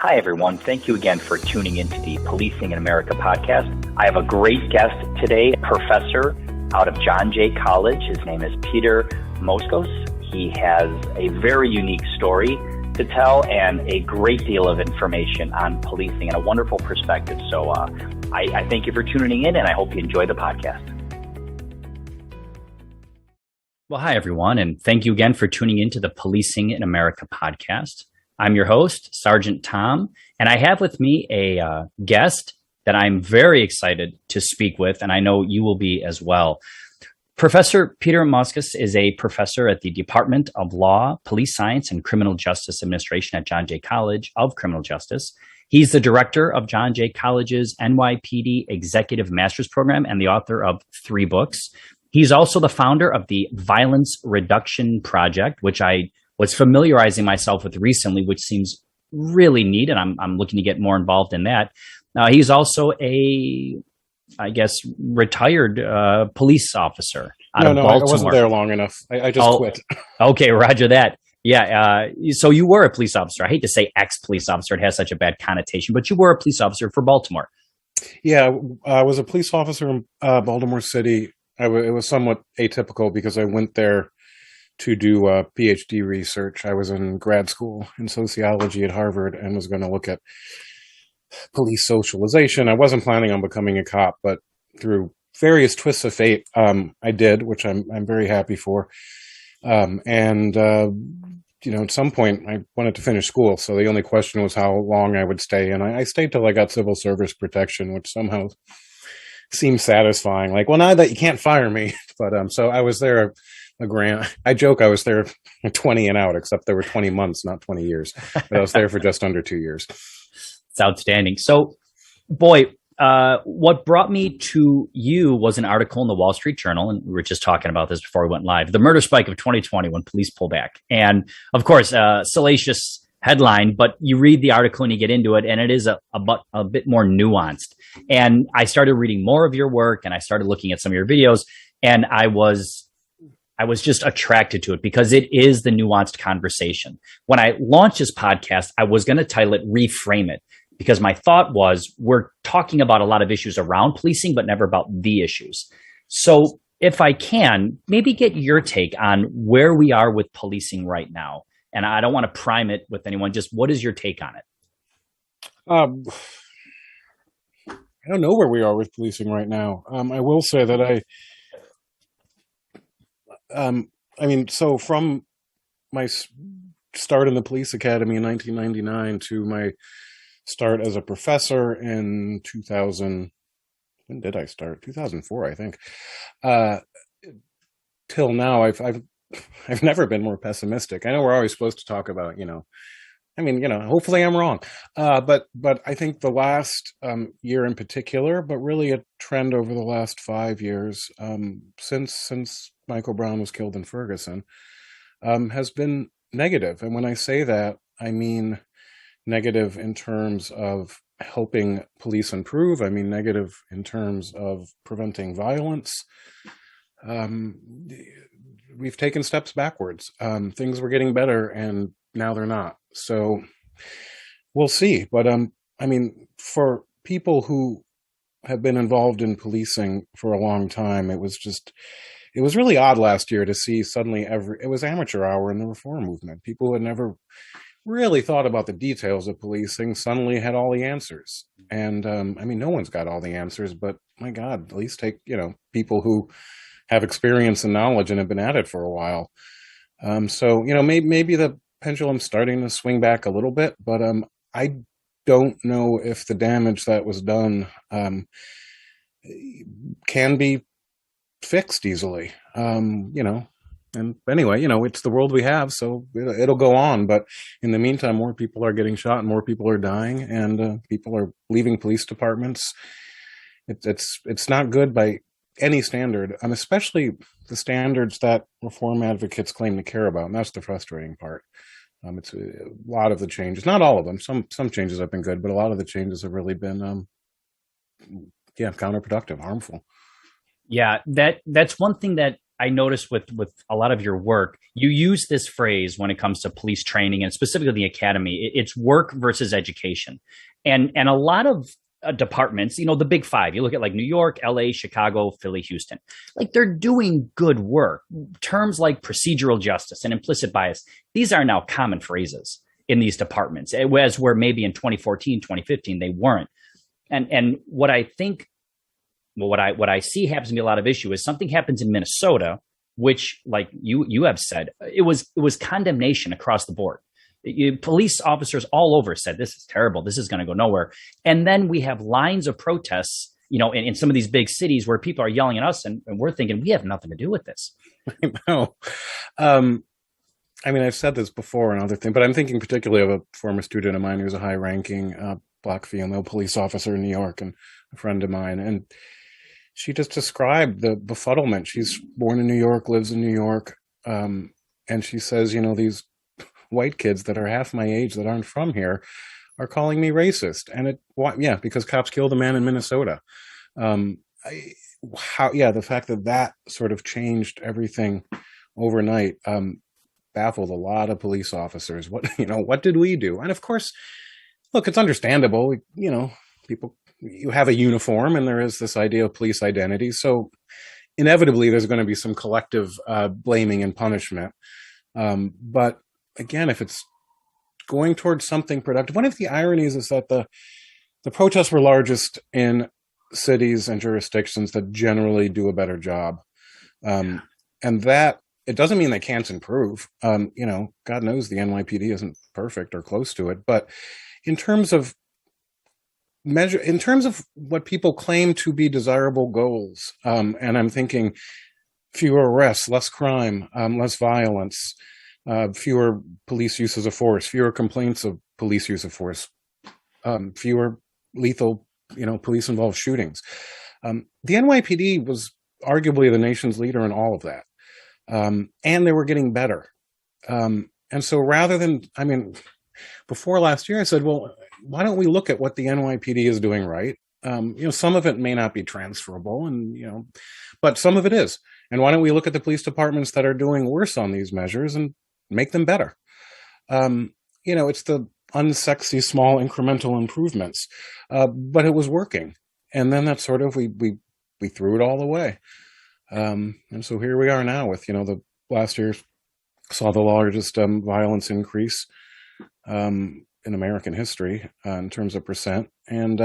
Hi, everyone. Thank you again for tuning into the Policing in America podcast. I have a great guest today, a professor out of John Jay College. His name is Peter Moskos. He has a very unique story to tell and a great deal of information on policing and a wonderful perspective. So I thank you for tuning in, and I hope you enjoy the podcast. Well, hi, everyone, and thank you again for tuning into the Policing in America podcast. I'm your host, Sgt Tom, and I have with me a guest that I'm very excited to speak with, and I know you will be as well. Professor Peter Moskos is a professor at the Department of Law, Police Science, and Criminal Justice Administration at John Jay College of Criminal Justice. He's the director of John Jay College's NYPD Executive Master's Program and the author of 3 books. He's also the founder of the Violence Reduction Project, which I was familiarizing myself with recently, which seems really neat, and I'm looking to get more involved in that. He's also retired police officer out of Baltimore. I wasn't there long enough. I just quit. Okay, roger that. Yeah, so you were a police officer. I hate to say ex-police officer. It has such a bad connotation, but you were a police officer for Baltimore. Yeah, I was a police officer in Baltimore City. It was somewhat atypical because I went there to do PhD research. I was in grad school in sociology at Harvard and was going to look at police socialization. I wasn't planning on becoming a cop, but through various twists of fate, I did, which I'm very happy for. At some point I wanted to finish school. So the only question was how long I would stay. And I stayed till I got civil service protection, which somehow seemed satisfying. Like, well, now that you can't fire me. But so I was there I joke I was there 20 and out, except there were 20 months, not 20 years. But I was there for just under 2 years. It's outstanding. So, boy, what brought me to you was an article in the Wall Street Journal, and we were just talking about this before we went live, the murder spike of 2020 when police pull back. And, of course, salacious headline, but you read the article and you get into it, and it is a bit more nuanced. And I started reading more of your work, and I started looking at some of your videos, and I was just attracted to it because it is the nuanced conversation. When I launched this podcast, I was going to title it Reframe It, because my thought was we're talking about a lot of issues around policing, but never about the issues. So if I can, maybe get your take on where we are with policing right now. And I don't want to prime it with anyone. Just what is your take on it? I don't know where we are with policing right now. I will say that so from my start in the police academy in 1999 to my start as a professor in 2000, when did I start? 2004, I think. Till now, I've never been more pessimistic. I know we're always supposed to talk about, hopefully I'm wrong. But I think the last year in particular, but really a trend over the last 5 years, since Michael Brown was killed in Ferguson, has been negative. And when I say that, I mean negative in terms of helping police improve. I mean negative in terms of preventing violence. We've taken steps backwards. Things were getting better, and now they're not. So we'll see. But for people who have been involved in policing for a long time, it was really odd last year to see suddenly it was amateur hour in the reform movement. People who had never really thought about the details of policing suddenly had all the answers. And no one's got all the answers, but my God, at least take, people who have experience and knowledge and have been at it for a while. Maybe the pendulum's starting to swing back a little bit, but I don't know if the damage that was done can be fixed easily. And anyway, it's the world we have, so it'll go on. But in the meantime, more people are getting shot and more people are dying, and people are leaving police departments. It's not good by any standard, especially the standards that reform advocates claim to care about. And that's the frustrating part. It's a lot of the changes, not all of them. Some changes have been good, but a lot of the changes have really been, counterproductive, harmful. Yeah, that's one thing that I noticed with a lot of your work, you use this phrase when it comes to police training and specifically the academy. It's work versus education, and a lot of departments, the big five. You look at like New York, L.A., Chicago, Philly, Houston. Like they're doing good work. Terms like procedural justice and implicit bias, these are now common phrases in these departments, as where maybe in 2014, 2015 they weren't. And what I think, well, what I see happens to be a lot of issue is something happens in Minnesota, which, like you have said, it was condemnation across the board. Police officers all over said this is terrible. This is going to go nowhere. And then we have lines of protests, in some of these big cities where people are yelling at us, and we're thinking we have nothing to do with this. I know. I mean, I've said this before and other things, but I'm thinking particularly of a former student of mine who's a high-ranking Black female police officer in New York, and a friend of mine, and she just described the befuddlement. She's born in New York, lives in New York, and she says, these white kids that are half my age that aren't from here are calling me racist. And because cops killed a man in Minnesota. The fact that sort of changed everything overnight baffled a lot of police officers. What did we do? And of course, look, it's understandable. People, you have a uniform, and there is this idea of police identity. So inevitably, there's going to be some collective blaming and punishment. But again, if it's going towards something productive, one of the ironies is that the protests were largest in cities and jurisdictions that generally do a better job. And that, it doesn't mean they can't improve. God knows the NYPD isn't perfect or close to it. But in terms of what people claim to be desirable goals, and I'm thinking fewer arrests, less crime, less violence, fewer police uses of force, fewer complaints of police use of force, fewer lethal, police-involved shootings. The NYPD was arguably the nation's leader in all of that. And they were getting better. And so rather than, before last year, I said, well, why don't we look at what the NYPD is doing right? Some of it may not be transferable, but some of it is. And why don't we look at the police departments that are doing worse on these measures and make them better? It's the unsexy, small incremental improvements, but it was working. And then that sort of, we threw it all away. And so here we are now with, the last year saw the largest violence increase in American history in terms of percent. And,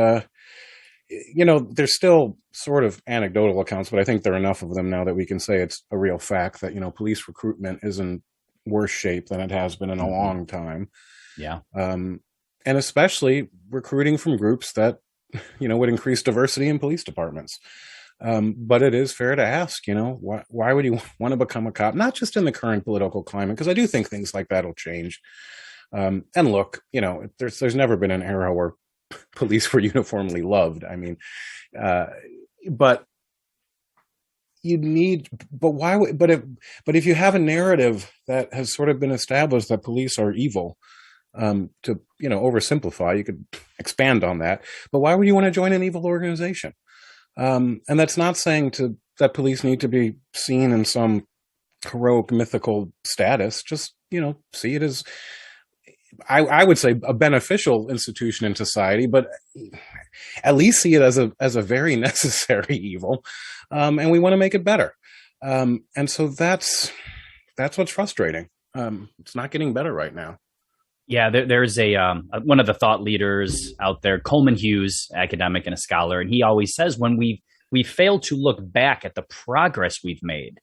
there's still sort of anecdotal accounts, but I think there are enough of them now that we can say it's a real fact that, police recruitment is in worse shape than it has been in a long time. Yeah. And especially recruiting from groups that, would increase diversity in police departments. But it is fair to ask, why would you want to become a cop? Not just in the current political climate, because I do think things like that will change. And look, there's never been an era where police were uniformly loved. But if you have a narrative that has sort of been established that police are evil, to oversimplify, you could expand on that. But why would you want to join an evil organization? And that's not saying that police need to be seen in some heroic mythical status. Just, see it as, I would say, a beneficial institution in society, but at least see it as a very necessary evil. And we want to make it better. And so that's what's frustrating. It's not getting better right now. Yeah, there's one of the thought leaders out there, Coleman Hughes, academic and a scholar, and he always says when we fail to look back at the progress we've made,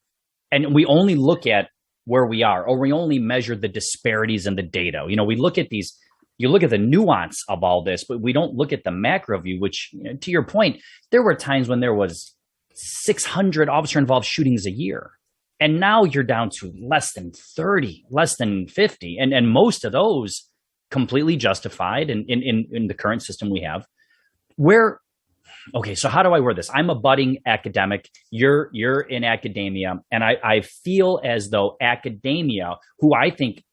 and we only look at where we are, or we only measure the disparities in the data. We look at these, you look at the nuance of all this, but we don't look at the macro view, which, to your point, there were times when there was 600 officer-involved shootings a year. And now you're down to less than 30, less than 50. And most of those completely justified in the current system we have. Okay, so how do I word this? I'm a budding academic. You're in academia. And I feel as though academia, who I think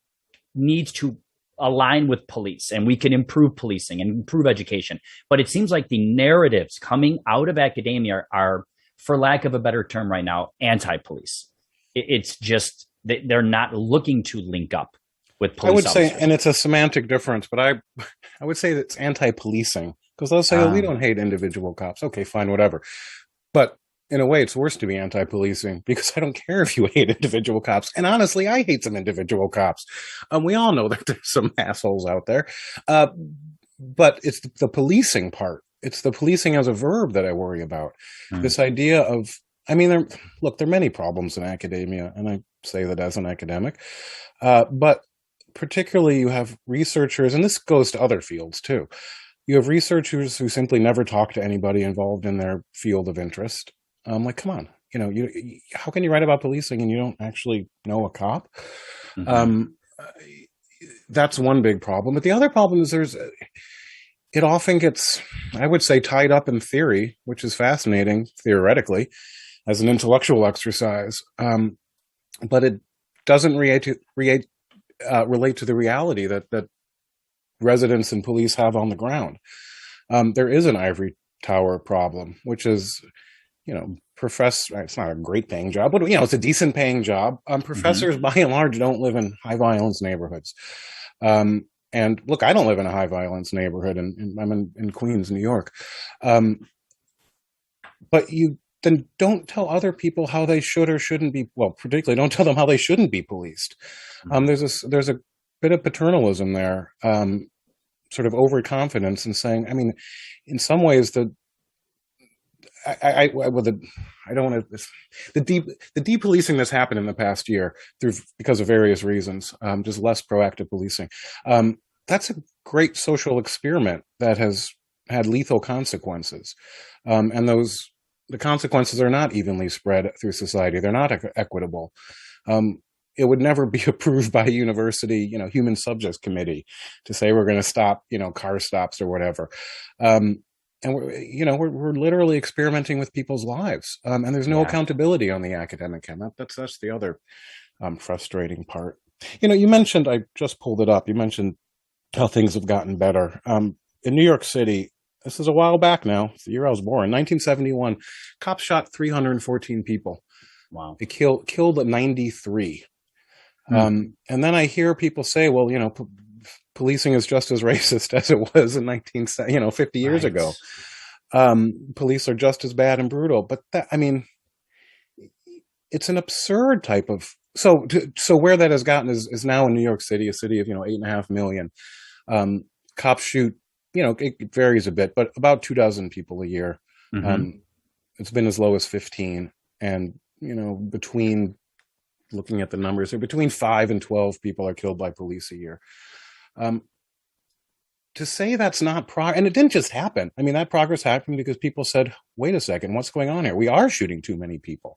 needs to align with police, and we can improve policing and improve education. But it seems like the narratives coming out of academia are, for lack of a better term right now, anti-police. It's just they're not looking to link up with I police would say, officers. and it's a semantic difference, but I would say that's anti-policing because they'll say, oh, we Ah, don't hate individual cops. Okay, fine, whatever. But in a way, it's worse to be anti-policing because I don't care if you hate individual cops. And honestly, I hate some individual cops. We all know that there's some assholes out there. Uh, but it's the policing part. It's the policing as a verb that I worry about. mm, This idea of, I mean, look, there are many problems in academia, and I say that as an academic. But particularly, you have researchers, and this goes to other fields too. You have researchers who simply never talk to anybody involved in their field of interest. Like, come on, how can you write about policing and you don't actually know a cop? mhm. Um, that's one big problem. But the other problem is it often gets, I would say, tied up in theory, which is fascinating theoretically as an intellectual exercise. But it doesn't relate to the reality that residents and police have on the ground. There is an ivory tower problem, which is, professor. It's not a great paying job, but it's a decent paying job. Hmm. Professors, by and large, don't live in high violence neighborhoods. And look, I don't live in a high violence neighborhood, and I'm in Queens, New York. Um, but you then don't tell other people how they should or shouldn't be. Well, particularly, don't tell them how they shouldn't be policed. There's a bit of paternalism there, sort of overconfidence in saying. I mean, in some ways, I don't want to the depolicing that's happened in the past year because of various reasons, just less proactive policing. That's a great social experiment that has had lethal consequences, and the consequences are not evenly spread through society. They're not equitable. Um, it would never be approved by a university, human subjects committee to say we're going to stop, car stops or whatever. And we're literally experimenting with people's lives, and there's no Yeah. accountability on the academic end. That's the other frustrating part. You mentioned, I just pulled it up. You mentioned how things have gotten better. In New York City, this is a while back now. It's the year I was born, 1971. Cops shot 314 people. Wow. They killed 93. Mm, And then I hear people say, well, policing is just as racist as it was in 50 years right. ago. Police are just as bad and brutal. But it's an absurd type of, so where that has gotten is now in New York City, a city of, 8.5 million. Cops shoot, it varies a bit, but about 24 people a year. Hmm. Um, it's been as low as 15. And, between looking at the numbers, between 5 and 12 people are killed by police a year. Um, to say that's not and it didn't just happen. I mean, that progress happened because people said, wait a second, what's going on here? We are shooting too many people.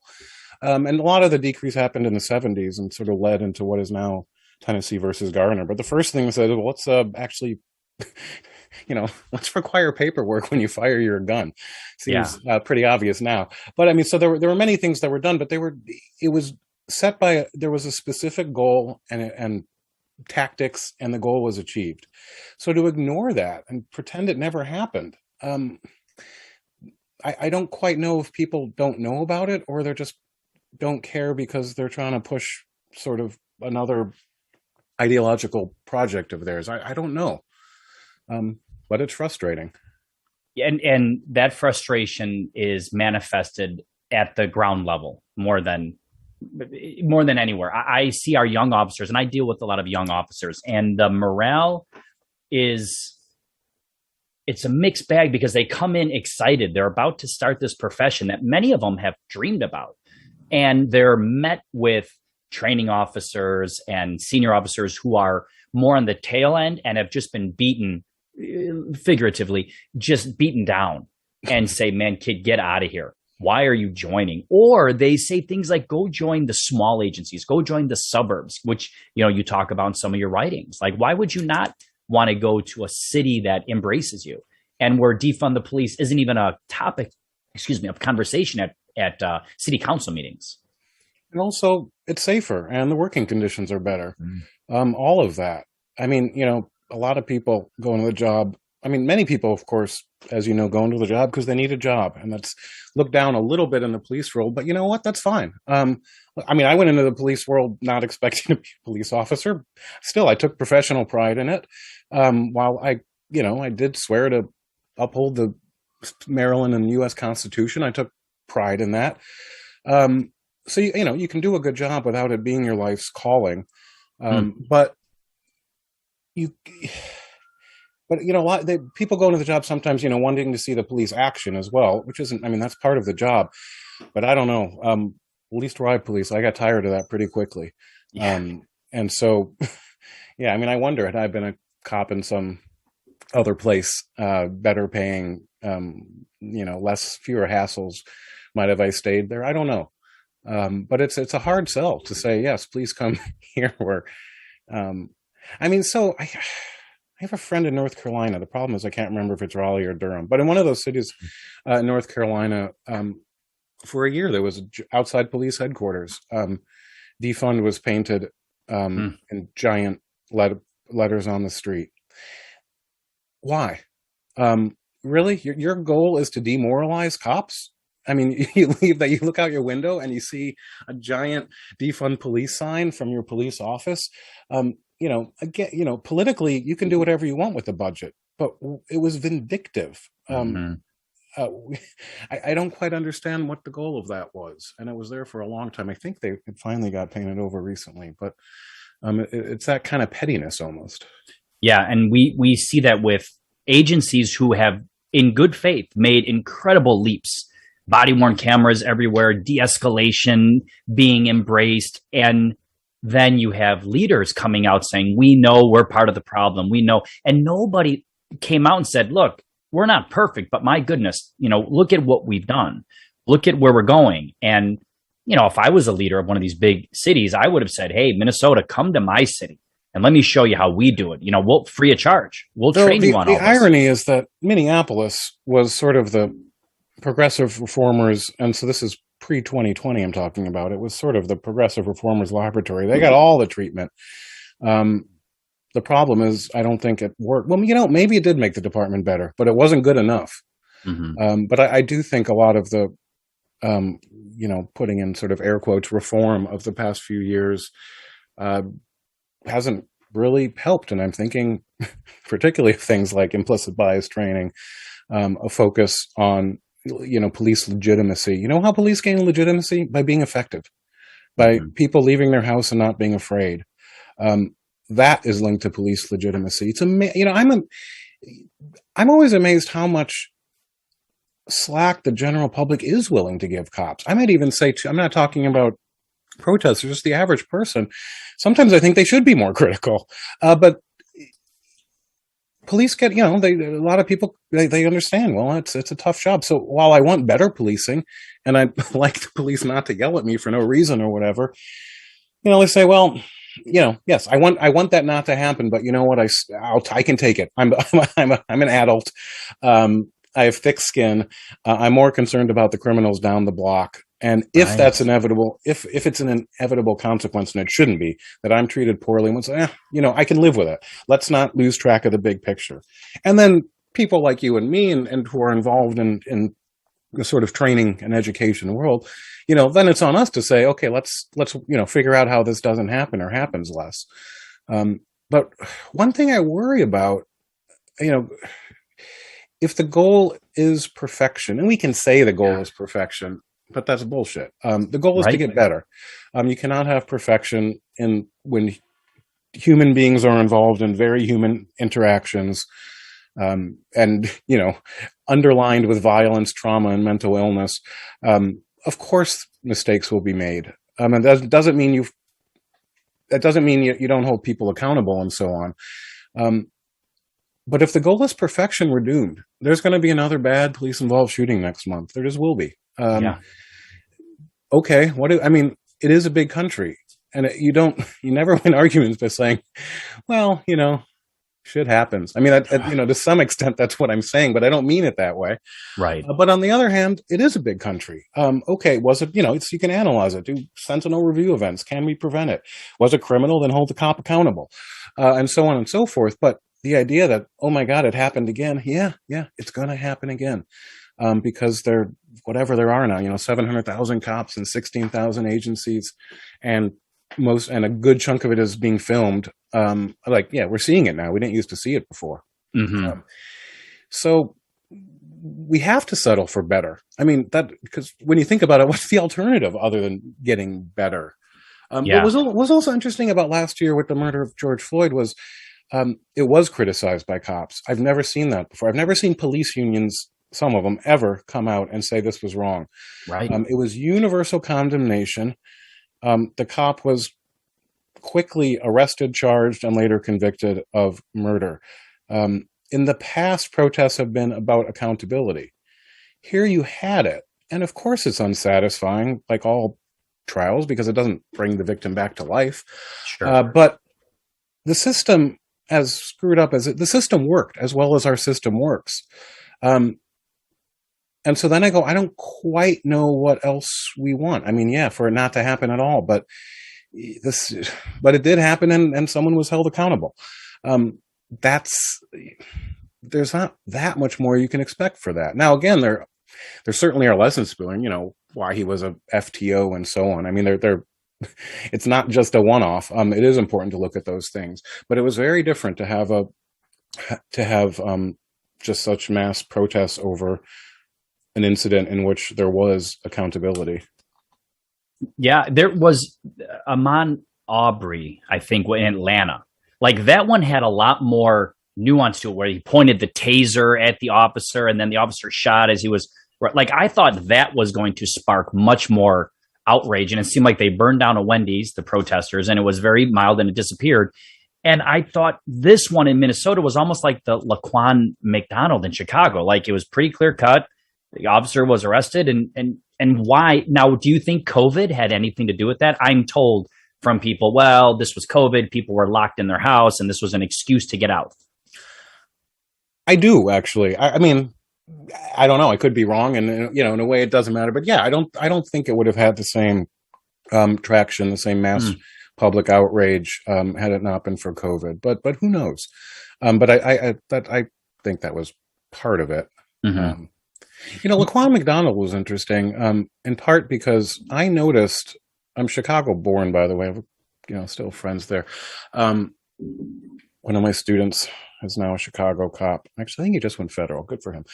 And a lot of the decrease happened in the 70s and sort of led into what is now Tennessee versus Garner. But the first thing said, well, let's actually, let's require paperwork when you fire your gun. Yeah. Seems pretty obvious now. But I mean, so there were many things that were done, but it was set by, there was a specific goal and tactics, and the goal was achieved. So to ignore that and pretend it never happened, I don't quite know if people don't know about it or they're just don't care because they're trying to push sort of another ideological project of theirs. I don't know, but it's frustrating. And that frustration is manifested at the ground level more than anywhere. I see our young officers, and I deal with a lot of young officers, and the morale is it's a mixed bag because they come in excited. They're about to start this profession that many of them have dreamed about, and they're met with training officers and senior officers who are more on the tail end and have just been beaten, figuratively, just beaten down, and say, man, kid, get out of here. Why are you joining? Or they say things like, go join the small agencies, go join the suburbs, which, you talk about in some of your writings. Like, why would you not want to go to a city that embraces you and where defund the police isn't even a topic, of conversation at city council meetings? And also, it's safer and the working conditions are better. Mm. All of that. I mean, a lot of people go into the job I mean, many people, of course, as you know, go into the job because they need a job, and that's looked down a little bit in the police world. But you know what? That's fine. I mean, I went into the police world not expecting to be a police officer. Still, I took professional pride in it. While I did swear to uphold the Maryland and U.S. Constitution, I took pride in that. So you can do a good job without it being your life's calling. But you. But you know what? People go into the job sometimes, wanting to see the police action as well, which isn't. I mean, that's part of the job. But I don't know. At least where I police, I got tired of that pretty quickly. Yeah. And so, yeah. I mean, I wonder had I been a cop in some other place, better paying, fewer hassles, might have I stayed there? I don't know. But it's a hard sell to say yes. Please come here. Where, I mean, so I have a friend in North Carolina. The problem is I can't remember if it's Raleigh or Durham, but in one of those cities, in North Carolina, for a year there was outside police headquarters. Defund was painted in giant letters on the street. Why? Really? Your goal is to demoralize cops? I mean, you look out your window and you see a giant defund police sign from your police office. Again, politically, you can do whatever you want with the budget, but it was vindictive. I don't quite understand what the goal of that was, and it was there for a long time. I think it finally got painted over recently, but it's that kind of pettiness almost. Yeah, and we see that with agencies who have, in good faith, made incredible leaps. Body-worn cameras everywhere, de-escalation being embraced, and then you have leaders coming out saying, we know we're part of the problem. We know. And nobody came out and said, look, we're not perfect, but my goodness, look at what we've done. Look at where we're going. And, if I was a leader of one of these big cities, I would have said, hey, Minnesota, come to my city and let me show you how we do it. We'll free of charge. We'll train you on all this. The irony is that Minneapolis was sort of the progressive reformers. And so this is pre-2020 I'm talking about. It was sort of the progressive reformers laboratory. They got all the treatment. The problem is I don't think it worked. Well, maybe it did make the department better, but it wasn't good enough. But I do think a lot of the, putting in sort of air quotes, reform of the past few years hasn't really helped. And I'm thinking particularly of things like implicit bias training, a focus on police legitimacy. You know how police gain legitimacy? By being effective, by people leaving their house and not being afraid. That is linked to police legitimacy. It's I'm always amazed how much slack the general public is willing to give cops. I might even say, I'm not talking about protesters, just the average person. Sometimes I think they should be more critical, but police get, a lot of people, they understand, well, it's a tough job. So while I want better policing and I'd like the police not to yell at me for no reason or whatever, they say, well, yes, I want that not to happen, but you know what? I can take it. I'm an adult. I have thick skin. I'm more concerned about the criminals down the block. And if that's inevitable, if it's an inevitable consequence, and it shouldn't be, that I'm treated poorly, and say, I can live with it. Let's not lose track of the big picture. And then people like you and me, and who are involved in the sort of training and education world, then it's on us to say, okay, let's figure out how this doesn't happen or happens less. But one thing I worry about, if the goal is perfection, and we can say the goal is perfection, but that's bullshit. The goal is to get better. You cannot have perfection when human beings are involved in very human interactions, and underlined with violence, trauma, and mental illness. Of course, mistakes will be made. And that doesn't mean you don't hold people accountable and so on. But if the goal is perfection, we're doomed. There's going to be another bad police-involved shooting next month. There just will be. Okay, it is a big country, and you never win arguments by saying, well, shit happens. To some extent, that's what I'm saying, but I don't mean it that way. Right. But on the other hand, it is a big country. Okay, was it, you can analyze it, do sentinel review events. Can we prevent it? Was it criminal? Then hold the cop accountable, and so on and so forth. But the idea that, oh my God, it happened again. Yeah, it's going to happen again. Because whatever there are now, 700,000 cops and 16,000 agencies, and a good chunk of it is being filmed. We're seeing it now. We didn't used to see it before. Mm-hmm. So we have to settle for better. I mean, because when you think about it, what's the alternative other than getting better? Yeah. What was also interesting about last year with the murder of George Floyd was it was criticized by cops. I've never seen that before. I've never seen police unions, some of them, ever come out and say this was wrong. Right. It was universal condemnation. The cop was quickly arrested, charged, and later convicted of murder. In the past, protests have been about accountability. Here you had it. And of course it's unsatisfying, like all trials, because it doesn't bring the victim back to life. Sure. But the system, as screwed up as the system worked, as well as our system works. And so then I go, I don't quite know what else we want. I mean, yeah, for it not to happen at all, but it did happen, and someone was held accountable. There's not that much more you can expect for that. Now, again, there certainly are lessons spewing, why he was a FTO and so on. I mean, it's not just a one-off. It is important to look at those things, but it was very different to have just such mass protests over an incident in which there was accountability. Yeah, there was Ahmaud Arbery, I think, in Atlanta. Like, that one had a lot more nuance to it, where he pointed the taser at the officer and then the officer shot as he was, like, I thought that was going to spark much more outrage. And it seemed like they burned down a Wendy's, the protesters, and it was very mild and it disappeared. And I thought this one in Minnesota was almost like the Laquan McDonald in Chicago. Like, it was pretty clear cut. The officer was arrested, and why? Now, do you think COVID had anything to do with that? I'm told from people, well, this was COVID. People were locked in their house, and this was an excuse to get out. I do, actually. I mean, I don't know. I could be wrong, and in a way, it doesn't matter. But yeah, I don't think it would have had the same traction, the same mass public outrage had it not been for COVID. But who knows? But I think that was part of it. Mm-hmm. Laquan McDonald was interesting, in part because I noticed. I'm Chicago born, by the way. Still friends there. One of my students is now a Chicago cop. Actually, I think he just went federal. Good for him.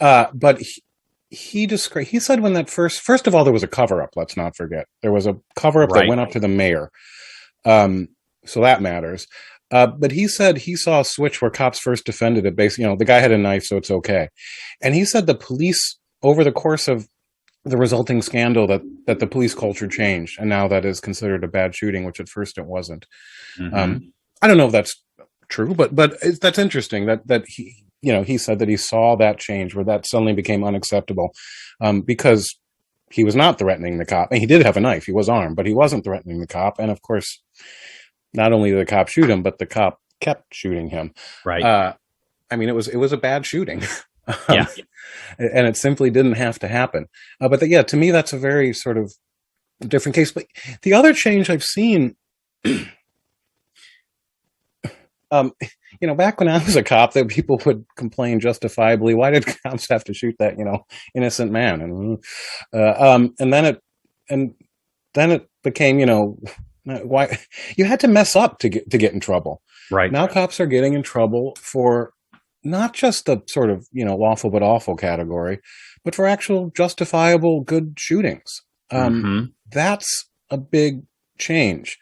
But he said when that first of all, there was a cover up. Let's not forget there was a cover up that went up to the mayor. So that matters. But he said he saw a switch where cops first defended it. Basically, the guy had a knife, so it's okay. And he said the police, over the course of the resulting scandal, that the police culture changed, and now that is considered a bad shooting, which at first it wasn't. Mm-hmm. I don't know if that's true, but that's interesting that he said that he saw that change, where that suddenly became unacceptable, because he was not threatening the cop, and he did have a knife. He was armed, but he wasn't threatening the cop. And of course, not only did the cop shoot him, but the cop kept shooting him. Right. I mean, it was a bad shooting. Yeah. And it simply didn't have to happen. But to me, that's a very sort of different case. But the other change I've seen, back when I was a cop, that people would complain justifiably, why did cops have to shoot that, innocent man? And then it became, why you had to mess up to get in trouble. Right. Now cops are getting in trouble for not just the sort of, lawful but awful category, but for actual justifiable good shootings. That's a big change.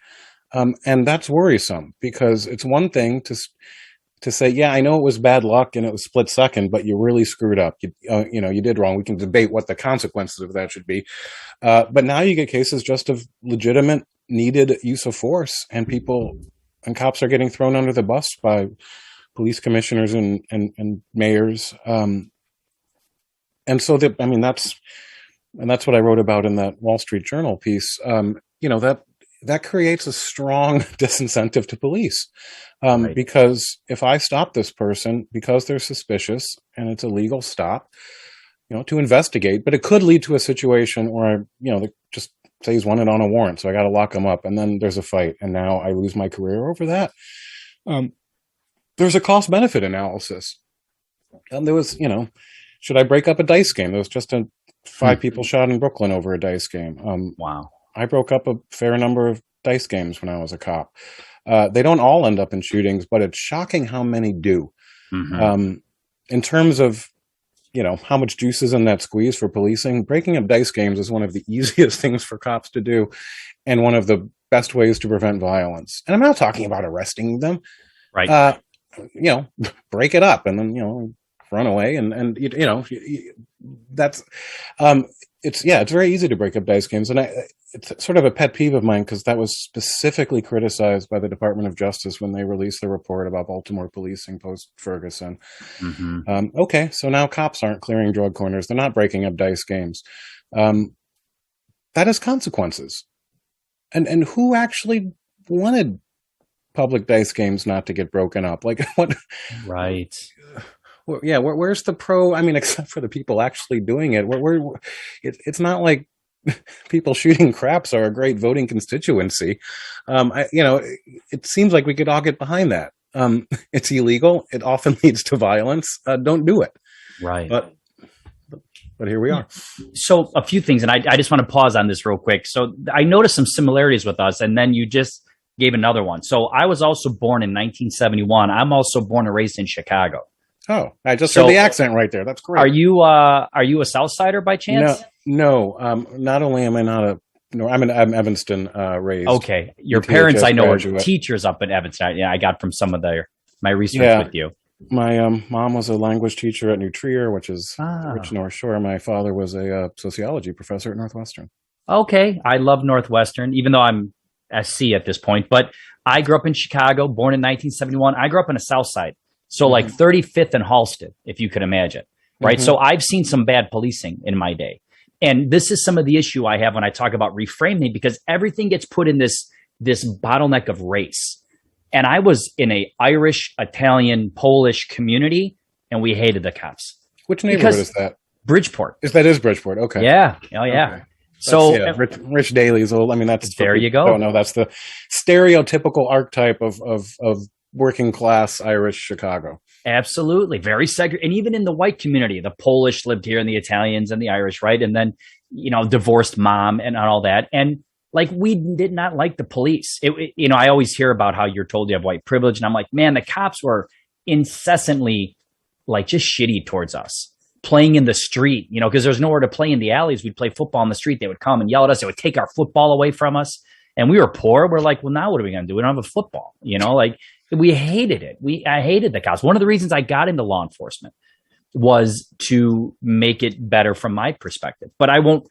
And that's worrisome, because it's one thing to say, yeah, I know it was bad luck and it was split second, but you really screwed up. You did wrong. We can debate what the consequences of that should be. But now you get cases just of legitimate needed use of force, and cops are getting thrown under the bus by police commissioners and mayors. And so that's what I wrote about in that Wall Street Journal piece. That creates a strong disincentive to police. Right. Because if I stop this person because they're suspicious and it's a legal stop, to investigate, but it could lead to a situation where, they just say he's wanted on a warrant, so I got to lock him up. And then there's a fight, and now I lose my career over that. there's a cost benefit analysis. And there was, should I break up a dice game? There was just 5 people shot in Brooklyn over a dice game. Wow. I broke up a fair number of dice games when I was a cop. They don't all end up in shootings, but it's shocking how many do. In terms of, how much juice is in that squeeze for policing, breaking up dice games is one of the easiest things for cops to do and one of the best ways to prevent violence. And I'm not talking about arresting them. Right. Break it up and then, run away. And that's, it's very easy to break up dice games. And it's sort of a pet peeve of mine because that was specifically criticized by the Department of Justice when they released the report about Baltimore policing post-Ferguson. Okay, so now cops aren't clearing drug corners. They're not breaking up dice games. That has consequences. And who actually wanted public dice games not to get broken up? Like, what? Right. Well, yeah, where's the pro? I mean, except for the people actually doing it. It's not like people shooting craps are a great voting constituency. It seems like we could all get behind that. It's illegal. It often leads to violence. Don't do it. Right. But here we are. So a few things, and I just want to pause on this real quick. So I noticed some similarities with us, and then you just gave another one. So I was also born in 1971. I'm also born and raised in Chicago. Oh, I just heard the accent right there. That's great. Are you a South Sider by chance? No. Not only am I not I'm Evanston raised. Okay, your parents I know graduate. Are teachers up in Evanston. Yeah, I got from some of my research with you. My mom was a language teacher at New Trier, which is rich North Shore. My father was a sociology professor at Northwestern. Okay, I love Northwestern, even though I'm SC at this point. But I grew up in Chicago, born in 1971. I grew up in the South Side. So like 35th and Halsted, if you could imagine, right? So I've seen some bad policing in my day. And this is some of the issue I have when I talk about reframing, because everything gets put in this bottleneck of race. And I was in a Irish, Italian, Polish community, and we hated the cops. Which neighborhood is that? Bridgeport. That is Bridgeport. Okay. Yeah. Oh, yeah. Okay. So Rich Daley's old. I mean, that's there you go. Oh no, that's the stereotypical archetype of working class Irish Chicago. Absolutely. Very segregated. And even in the white community, the Polish lived here and the Italians and the Irish, right? And then, divorced mom and all that. And like, we did not like the police. I always hear about how you're told you have white privilege. And I'm like, man, the cops were incessantly like just shitty towards us, playing in the street, because there's nowhere to play in the alleys. We'd play football in the street. They would come and yell at us. They would take our football away from us. And we were poor. We're like, well, now what are we going to do? We don't have a football, we hated it. I hated the cops. One of the reasons I got into law enforcement was to make it better from my perspective. But I won't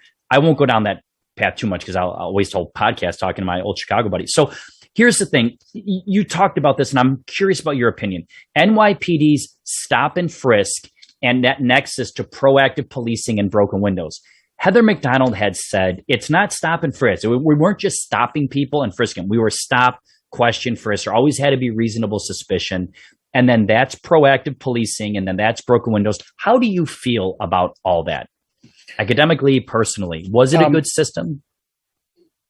go down that path too much because I'll waste a whole podcast talking to my old Chicago buddies. So here's the thing. You talked about this, and I'm curious about your opinion. NYPD's stop and frisk and that nexus to proactive policing and broken windows. Heather McDonald had said, it's not stop and frisk. We weren't just stopping people and frisking. We were stop, question, frisk. There always had to be reasonable suspicion. And then that's proactive policing. And then that's broken windows. How do you feel about all that? Academically, personally, was it a good system?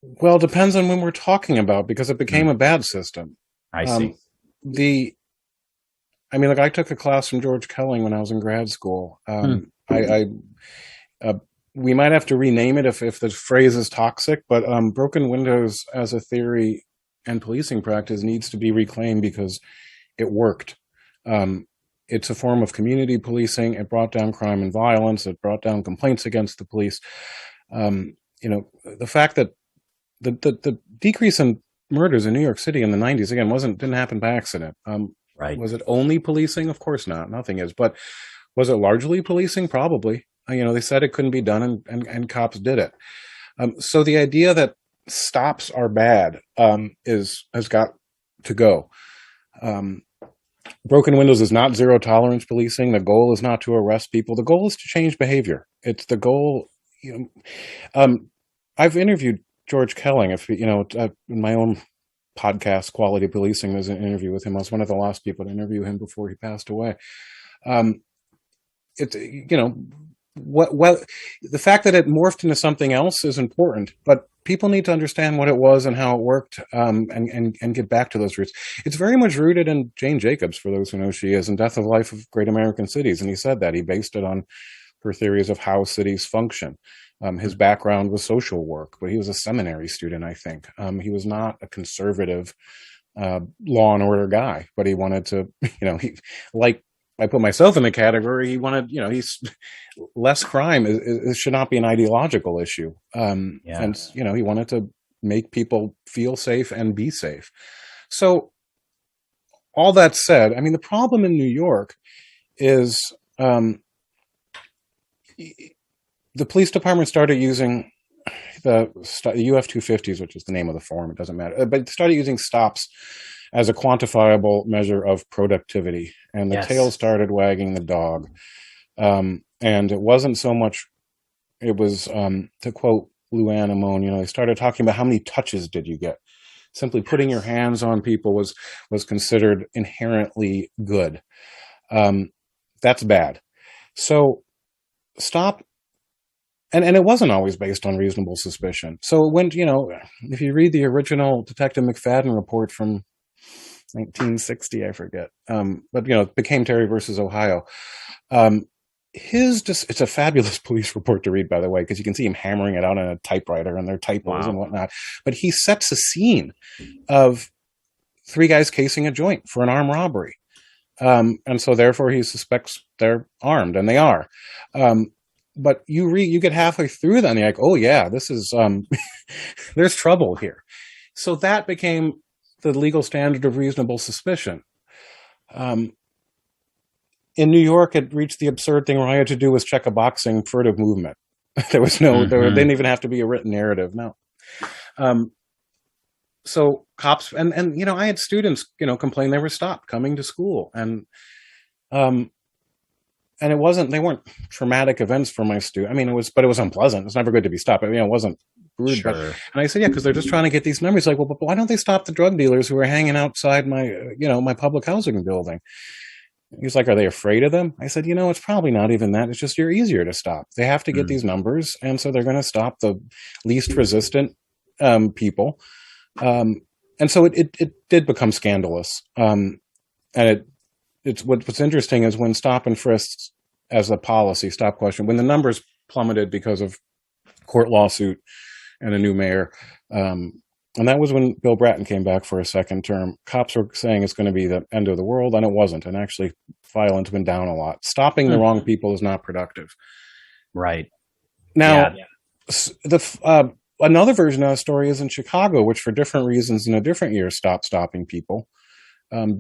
Well, it depends on when we're talking about, because it became a bad system. I see. I took a class from George Kelling when I was in grad school. We might have to rename it if the phrase is toxic, but broken windows as a theory and policing practice needs to be reclaimed because it worked. It's a form of community policing. It brought down crime and violence. It brought down complaints against the police. The fact that the decrease in murders in New York City in the 90s, again, didn't happen by accident. Right. Was it only policing? Of course not. Nothing is. But was it largely policing? Probably. They said it couldn't be done, and cops did it. So the idea that stops are bad has got to go. Broken windows is not zero tolerance policing. The goal is not to arrest people. The goal is to change behavior. It's the goal. I've interviewed George Kelling. In my own podcast, Quality Policing, there's an interview with him. I was one of the last people to interview him before he passed away. The fact that it morphed into something else is important, but people need to understand what it was and how it worked, and get back to those roots. It's very much rooted in Jane Jacobs, for those who know she is, in Death of Life of Great American Cities. And he said that. He based it on her theories of how cities function. His background was social work, but he was a seminary student, I think. He was not a conservative law and order guy, but he wanted to, he, like, I put myself in the category. He wanted, he's less crime. It should not be an ideological issue. And, he wanted to make people feel safe and be safe. So all that said, I mean, the problem in New York is the police department started using the UF-250s, which is the name of the form. It doesn't matter. But started using stops as a quantifiable measure of productivity. And the tail started wagging the dog. And it wasn't so much, it was, to quote Luann Amon, they started talking about how many touches did you get. Simply putting your hands on people was considered inherently good. That's bad. So stop. And it wasn't always based on reasonable suspicion. So it went, if you read the original Detective McFadden report from 1960, I forget. But it became Terry versus Ohio. It's a fabulous police report to read, by the way, because you can see him hammering it out on a typewriter and their typos and whatnot. But he sets a scene of three guys casing a joint for an armed robbery. And so therefore he suspects they're armed, and they are. But you get halfway through that and you're like, oh yeah, this is, there's trouble here. So that became the legal standard of reasonable suspicion. In New York, it reached the absurd thing where all you had to do was check a boxing furtive movement. There was no, they didn't even have to be a written narrative. No. So cops, and I had students, complain they were stopped coming to school, and they weren't traumatic events for my student. I mean, but it was unpleasant. It's never good to be stopped. I mean, it wasn't rude. Sure. And I said, yeah, because they're just trying to get these numbers. Like, well, but why don't they stop the drug dealers who are hanging outside my, my public housing building? He's like, are they afraid of them? I said, it's probably not even that. It's just you're easier to stop. They have to get these numbers, and so they're going to stop the least resistant people. And so it did become scandalous. And what's interesting is when stop and frisks as a policy, stop question, when the numbers plummeted because of court lawsuit and a new mayor, and that was when Bill Bratton came back for a second term, cops were saying it's going to be the end of the world, and it wasn't. And actually, violence went down a lot. Stopping the wrong people is not productive. Right. Now, another version of the story is in Chicago, which for different reasons in a different year stopped stopping people.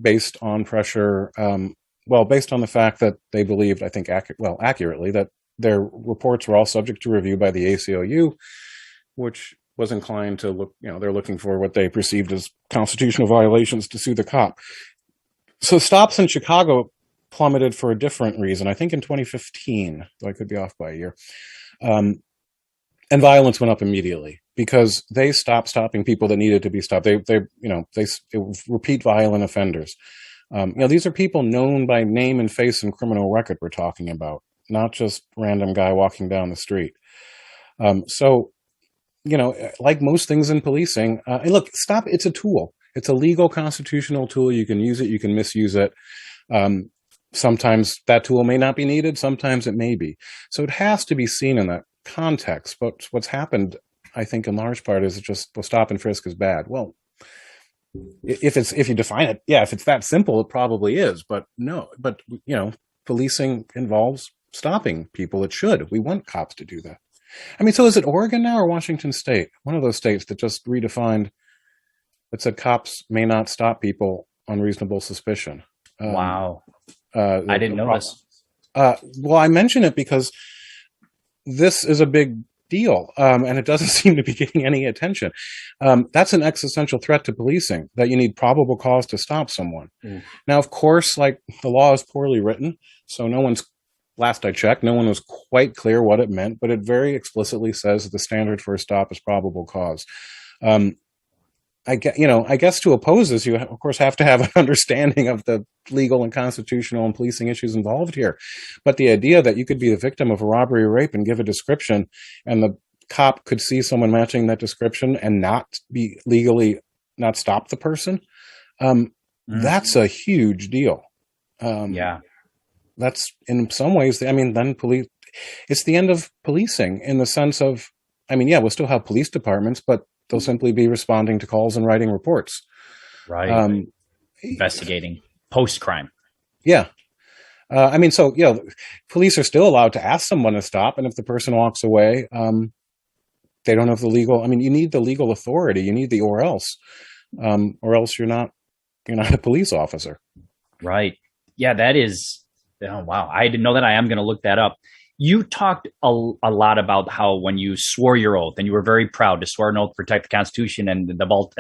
Based on pressure, based on the fact that they believed, I think, accurately, that their reports were all subject to review by the ACLU, which was inclined to look, they're looking for what they perceived as constitutional violations to sue the cop. So stops in Chicago plummeted for a different reason, I think in 2015, though I could be off by a year. And violence went up immediately because they stopped stopping people that needed to be stopped. They repeat violent offenders. These are people known by name and face and criminal record we're talking about, not just random guy walking down the street. Like most things in policing, and look, stop, it's a tool. It's a legal constitutional tool. You can use it, you can misuse it. Sometimes that tool may not be needed, sometimes it may be. So it has to be seen in that context. But what's happened, I think, in large part is stop and frisk is bad. Well, if you define it, yeah, if it's that simple, it probably is. But no, policing involves stopping people. It should. We want cops to do that. I mean, so is it Oregon now or Washington State? One of those states that just redefined, that said cops may not stop people on reasonable suspicion. Wow. I didn't know this. Well, I mention it because this is a big deal, and it doesn't seem to be getting any attention. That's an existential threat to policing, that you need probable cause to stop someone. Now, of course, like, the law is poorly written, so last I checked, no one was quite clear what it meant, but it very explicitly says that the standard for a stop is probable cause. I guess to oppose this, you of course have to have an understanding of the legal and constitutional and policing issues involved here. But the idea that you could be the victim of a robbery or rape and give a description, and the cop could see someone matching that description and not be legally, not stop the person, that's a huge deal. Yeah. That's in some ways, I mean, then police, it's the end of policing in the sense of, I mean, yeah, we'll still have police departments, but they'll simply be responding to calls and writing reports. Right. Investigating post-crime. Yeah. I mean, so, you know, police are still allowed to ask someone to stop. And if the person walks away, they don't have the legal, I mean, you need the legal authority. You need the or else you're not a police officer. Right. Yeah, that is, oh, wow. I didn't know that. I am going to look that up. You talked a lot about how when you swore your oath, and you were very proud to swear an oath to protect the Constitution and the Both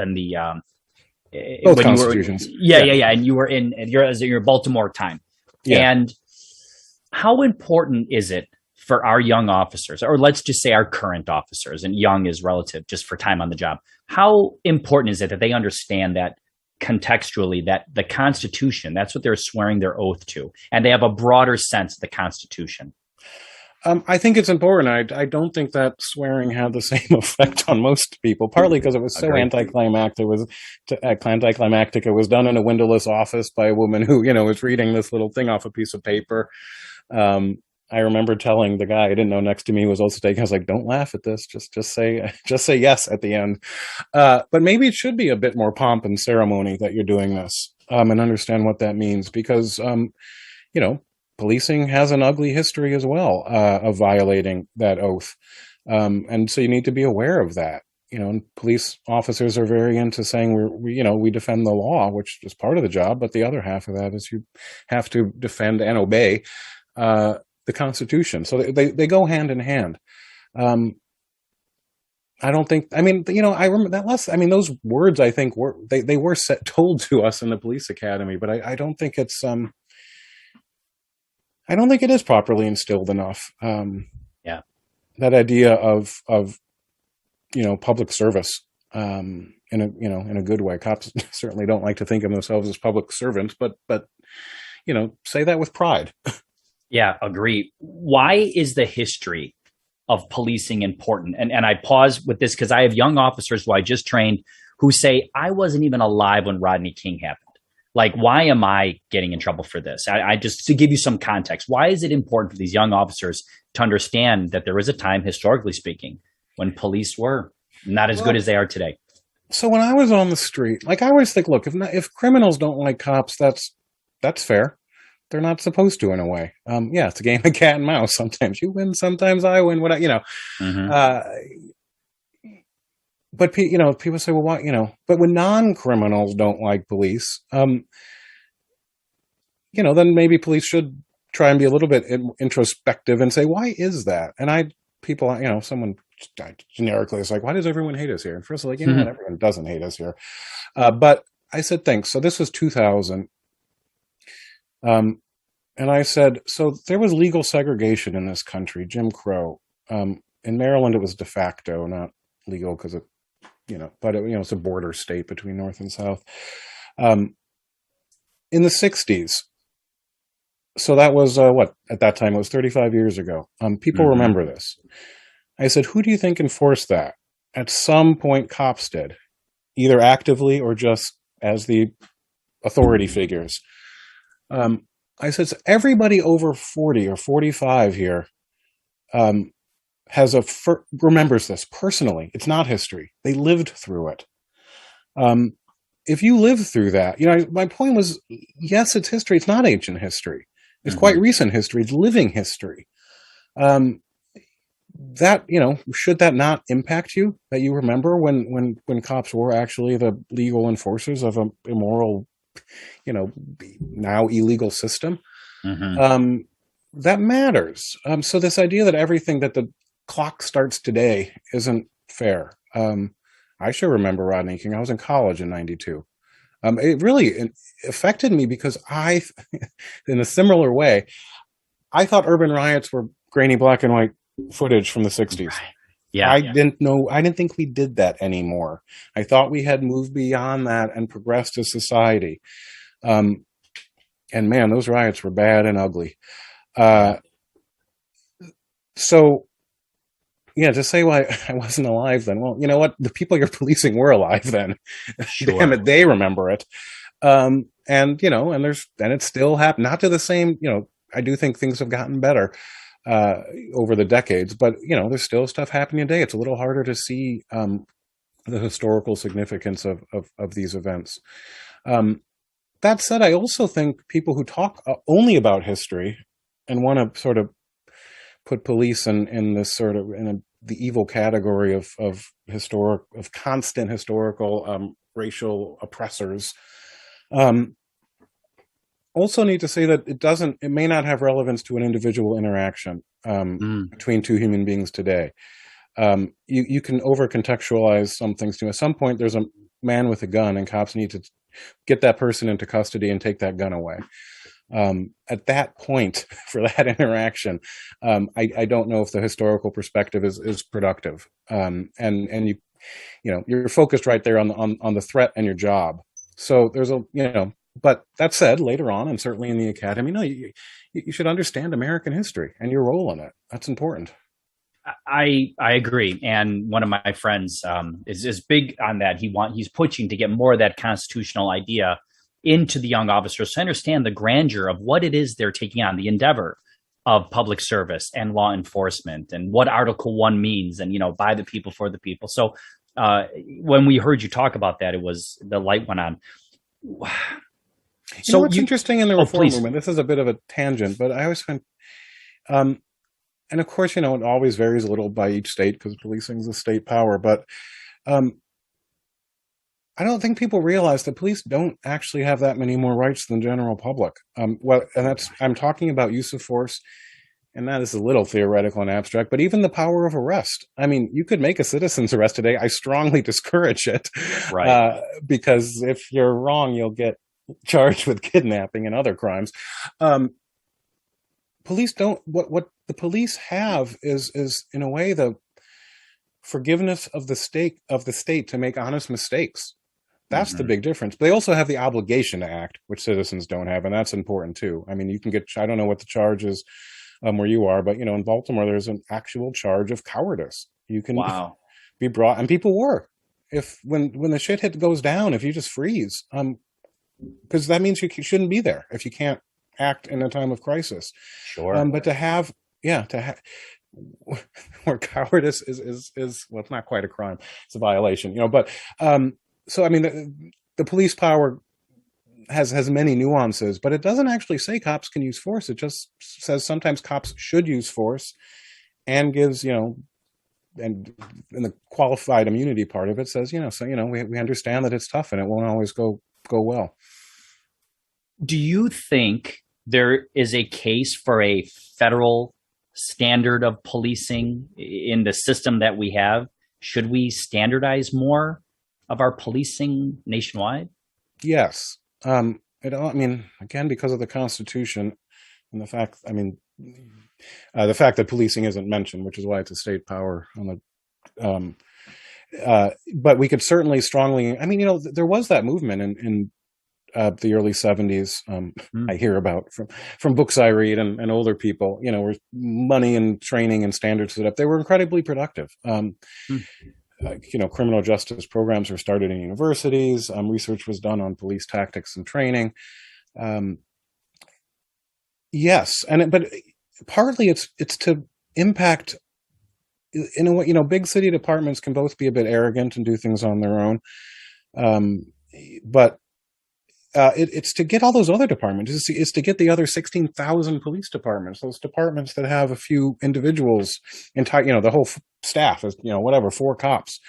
constitutions. Yeah. And you were in your Baltimore time. Yeah. And how important is it for our young officers, or let's just say our current officers, and young is relative just for time on the job. How important is it that they understand that contextually, that the Constitution, that's what they're swearing their oath to, and they have a broader sense of the Constitution? I think it's important. I don't think that swearing had the same effect on most people, partly because it was so anticlimactic. It was done in a windowless office by a woman who, was reading this little thing off a piece of paper. I remember telling the guy I didn't know next to me was also taking, I was like, don't laugh at this. Just say yes at the end. But maybe it should be a bit more pomp and ceremony that you're doing this, and understand what that means, because, policing has an ugly history as well, of violating that oath. And so you need to be aware of that. And police officers are very into saying we defend the law, which is part of the job. But the other half of that is you have to defend and obey the Constitution. So they go hand in hand. I don't think, I remember that those words, I think they were told to us in the police academy, but I don't think it's, I don't think it is properly instilled enough. That idea of public service, in a good way. Cops certainly don't like to think of themselves as public servants, but say that with pride. Yeah, agree. Why is the history of policing important? And I pause with this because I have young officers who I just trained who say, I wasn't even alive when Rodney King happened. Like, why am I getting in trouble for this? I just, to give you some context, why is it important for these young officers to understand that there was a time, historically speaking, when police were not as good as they are today? So when I was on the street, I always think, look, if criminals don't like cops, that's fair. They're not supposed to, in a way. It's a game of cat and mouse. Sometimes you win, sometimes I win. But people say, well, why? But when non-criminals don't like police, then maybe police should try and be a little bit introspective and say, why is that? And someone generically is like, why does everyone hate us here? And first, everyone doesn't hate us here. But I said, thanks. So this was 2000. And I said, so there was legal segregation in this country, Jim Crow. In Maryland, it was de facto, not legal because it's a border state between North and South. In the 60s, so that was, at that time, it was 35 years ago. People remember this. I said, who do you think enforced that? At some point, cops did, either actively or just as the authority figures. I said, so everybody over 40 or 45 here remembers this personally. It's not history. They lived through it. If you live through that, my point was, yes, it's history. It's not ancient history. It's quite recent history. It's living history. That, should that not impact you, that you remember when cops were actually the legal enforcers of an immoral, now illegal system? That matters. So this idea that everything that the clock starts today isn't fair. I sure remember Rodney King. I was in college in 92. It really affected me because in a similar way, I thought urban riots were grainy black and white footage from the 60s. Right. Yeah, I didn't think we did that anymore. I thought we had moved beyond that and progressed as society. And man, those riots were bad and ugly. So yeah, to say why I wasn't alive then. Well, you know what? The people you're policing were alive then. Damn Sure. it, they remember it. And you know, and it's still happened. Not to the same. You know, I do think things have gotten better uh, over the decades, but you know, there's still stuff happening today. It's a little harder to see the historical significance of these events. Um, that said, I also think people who talk only about history and want to sort of put police in this sort of the evil category of constant historical racial oppressors. Um, also need to say that it may not have relevance to an individual interaction Mm. between two human beings today. You can over contextualize some things too. At some point, there's a man with a gun, and cops need to get that person into custody and take that gun away. At that point, for that interaction, I don't know if the historical perspective is productive. And you know, you're focused right there on the threat and your job. So there's a, you know, but that said, later on, and certainly in the academy, no, you should understand American history and your role in it. That's important. I agree, and one of my friends is big on that. He's pushing to get more of that constitutional idea into the young officers to understand the grandeur of what it is they're taking on, the endeavor of public service and law enforcement, and what Article 1 means, and you know, by the people for the people. So when we heard you talk about that, it was the light went on. You know what's interesting in the reform please. movement? This is a bit of a tangent, but I always find, and of course, you know, it always varies a little by each state because policing is a state power. But um, I don't think people realize that police don't actually have that many more rights than the general public. Well, and that's I'm talking about use of force, and that is a little theoretical and abstract. But even the power of arrest. I mean, you could make a citizen's arrest today. I strongly discourage it, Right. because if you're wrong, you'll get charged with kidnapping and other crimes. Police don't. What the police have is in a way the forgiveness of the state to make honest mistakes. That's the Mm-hmm. big difference. But they also have the obligation to act, which citizens don't have, and that's important too. I mean, you can get, I don't know what the charge is where you are, but you know, in Baltimore, there's an actual charge of cowardice. You can Wow. be brought, and people were. If when the shit hit goes down, if you just freeze, because that means you shouldn't be there if you can't act in a time of crisis. Sure. But to have, yeah, to have where cowardice is well, it's not quite a crime; it's a violation, you know. But so I mean, the police power has many nuances, but it doesn't actually say cops can use force. It just says sometimes cops should use force, and gives, you know, and in the qualified immunity part of it says, you know, so you know, we understand that it's tough and it won't always go well. Do you think there is a case for a federal standard of policing in the system that we have? Should we standardize more of our policing nationwide? Yes. I mean, again, because of the Constitution and the fact, I mean, the fact that policing isn't mentioned, which is why it's a state power on the, but we could certainly strongly, I mean, you know, there was that movement in the early 70s. I hear about from books I read and older people, you know, where money and training and standards set up. They were incredibly productive. You know, criminal justice programs were started in universities. Research was done on police tactics and training. Yes, but partly it's to impact in a way. You know, big city departments can both be a bit arrogant and do things on their own, but it's to get all those other departments. It's to get the other 16,000 police departments, those departments that have a few individuals, entire, you know, the whole staff is, you know, whatever, 4 cops,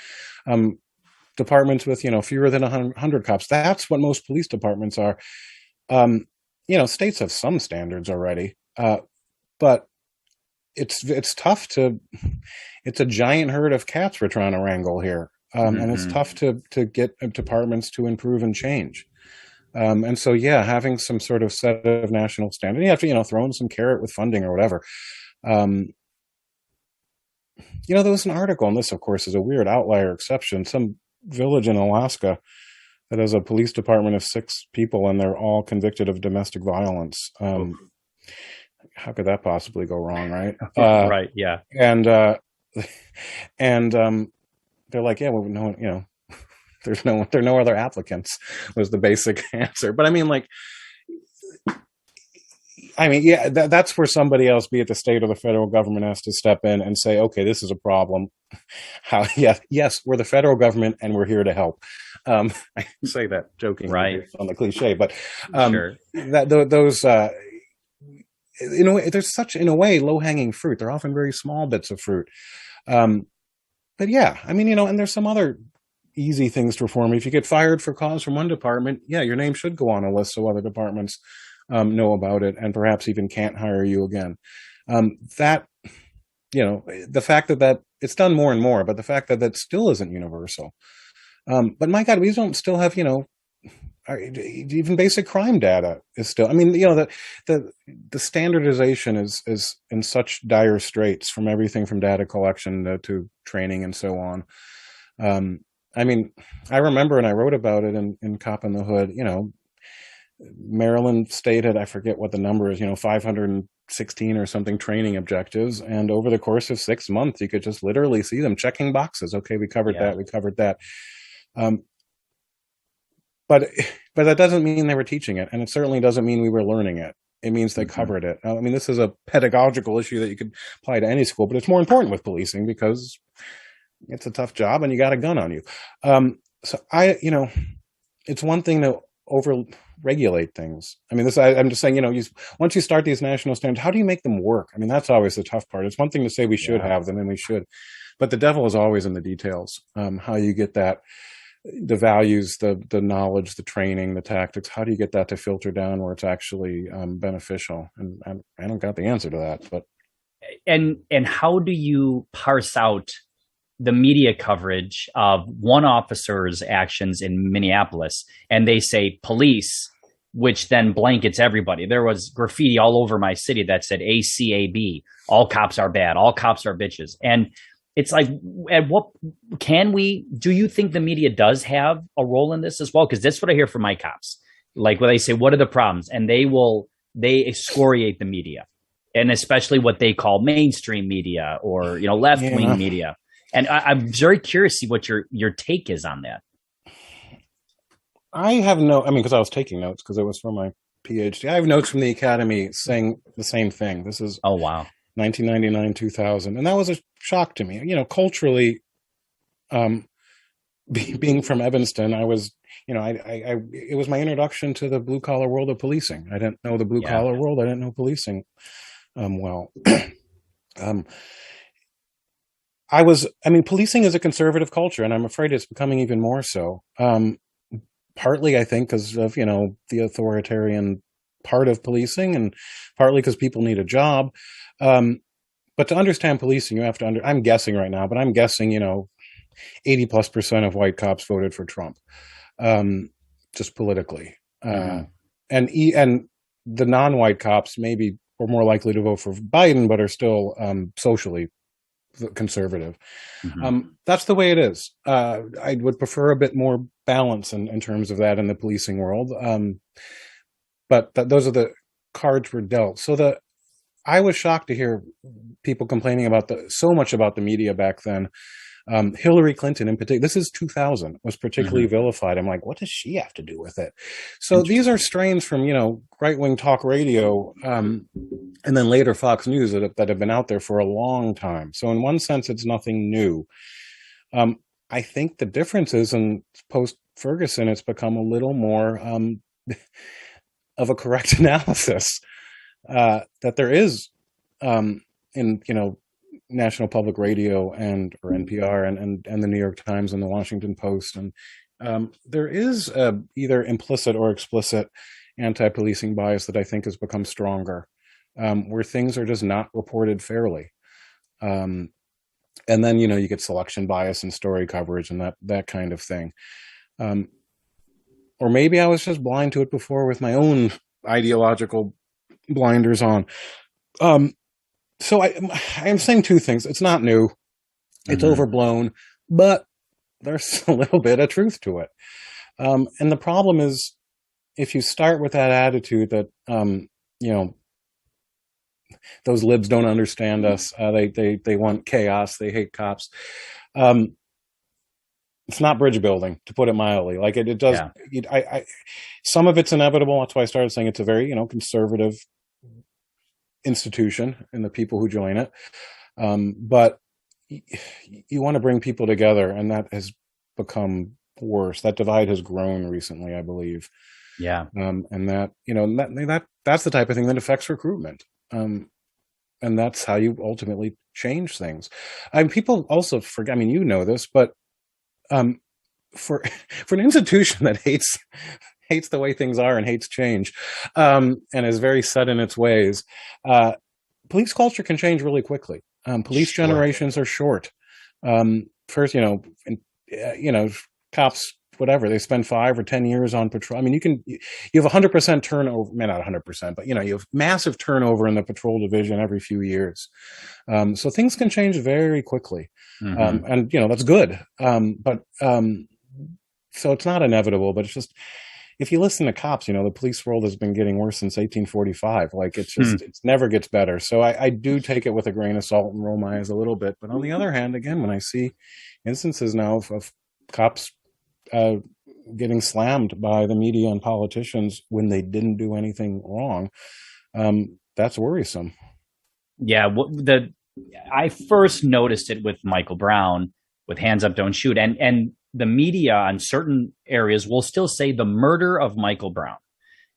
departments with, you know, fewer than 100 cops. That's what most police departments are. You know, states have some standards already, but it's tough to. It's a giant herd of cats we're trying to wrangle here, and it's tough to get departments to improve and change. And so, yeah, having some sort of set of national standard, you have to, you know, throw in some carrot with funding or whatever. You know, there was an article, and this, of course, is a weird outlier exception. Some village in Alaska that has a police department of 6 people, and they're all convicted of domestic violence. How could that possibly go wrong, right? Right. Yeah. And And they're like, yeah, well, no, there are no other applicants was the basic answer. But yeah, that's where somebody else, be it the state or the federal government, has to step in and say, okay, this is a problem. How? Yes, we're the federal government and we're here to help. I say that jokingly, Right. on the cliche, but Sure. those, in a way, there's such, in a way, low hanging fruit. They're often very small bits of fruit. But yeah, and there's some other easy things to reform. If you get fired for cause from one department, yeah, your name should go on a list so other departments know about it and perhaps even can't hire you again. That, the fact that it's done more and more, but the fact that that still isn't universal. But my God, we don't still have, even basic crime data is still, the standardization is in such dire straits, from everything from data collection to training and so on. I remember, and I wrote about it in Cop in the Hood, Maryland stated, I forget what the number is, 516 or something training objectives. And over the course of 6 months, you could just literally see them checking boxes. Okay, we covered that. We covered that. But that doesn't mean they were teaching it. And it certainly doesn't mean we were learning it. It means they covered it. This is a pedagogical issue that you could apply to any school, but it's more important with policing because it's a tough job and you got a gun on you. It's one thing to over-regulate things. I'm just saying, once you start these national standards, how do you make them work? That's always the tough part. It's one thing to say we should have them, and we should, but the devil is always in the details. How you get that, the values, the knowledge, the training, the tactics, how do you get that to filter down where it's actually beneficial? And I don't got the answer to that, but. And how do you parse out the media coverage of one officer's actions in Minneapolis, and they say police, which then blankets everybody? There was graffiti all over my city that said ACAB, all cops are bad, all cops are bitches. And it's like, do you think the media does have a role in this as well? Because that's what I hear from my cops. Like, when they say, what are the problems? And they excoriate the media, and especially what they call mainstream media or, left-wing media. And I'm very curious to see what your take is on that. I have because I was taking notes because it was for my PhD. I have notes from the Academy saying the same thing. This is 1999, 2000. And that was a shock to me. Culturally, being from Evanston, I was, it was my introduction to the blue collar world of policing. I didn't know the blue collar world. I didn't know policing well. Policing is a conservative culture, and I'm afraid it's becoming even more so. Partly, I think, because of, the authoritarian part of policing, and partly because people need a job. But to understand policing, you have to I'm guessing right now, but I'm guessing, 80+% of white cops voted for Trump, just politically. And the non-white cops maybe were more likely to vote for Biden, but are still socially conservative. That's the way it is. I would prefer a bit more balance in terms of that in the policing world. But those are the cards we're dealt. So I was shocked to hear people complaining about so much about the media back then. Hillary Clinton in particular, this is 2000, was particularly vilified. I'm like, what does she have to do with it? So these are strains from, right-wing talk radio, and then later Fox News that have been out there for a long time. So in one sense, it's nothing new. I think the difference is in post-Ferguson, it's become a little more of a correct analysis that there is in, National Public Radio or NPR and the New York Times and the Washington Post. And there is either implicit or explicit anti-policing bias that I think has become stronger, where things are just not reported fairly. And then, you get selection bias and story coverage and that kind of thing. Or maybe I was just blind to it before with my own ideological blinders on. So I am saying two things. It's not new. It's overblown, but there's a little bit of truth to it. And the problem is, if you start with that attitude that, those libs don't understand us. They want chaos. They hate cops. It's not bridge building, to put it mildly. Like it does. Yeah. Some of it's inevitable. That's why I started saying it's a very, conservative institution and the people who join it. But you want to bring people together, and that has become worse. That divide has grown recently, I believe. Yeah. And that's the type of thing that affects recruitment. And that's how you ultimately change things. People also forget, you know this, but for an institution that hates the way things are and hates change, and is very set in its ways, police culture can change really quickly. Police generations are short. First, cops, whatever, they spend 5 or 10 years on patrol. You have 100% turnover, not 100%, but you have massive turnover in the patrol division every few years. So things can change very quickly. Mm-hmm. And that's good. So it's not inevitable, but it's just, if you listen to cops, the police world has been getting worse since 1845. Like it never gets better. So I do take it with a grain of salt and roll my eyes a little bit. But on the other hand, again, when I see instances now of cops getting slammed by the media and politicians when they didn't do anything wrong, that's worrisome. Yeah. I first noticed it with Michael Brown with Hands Up, Don't Shoot. And the media on certain areas will still say the murder of Michael Brown.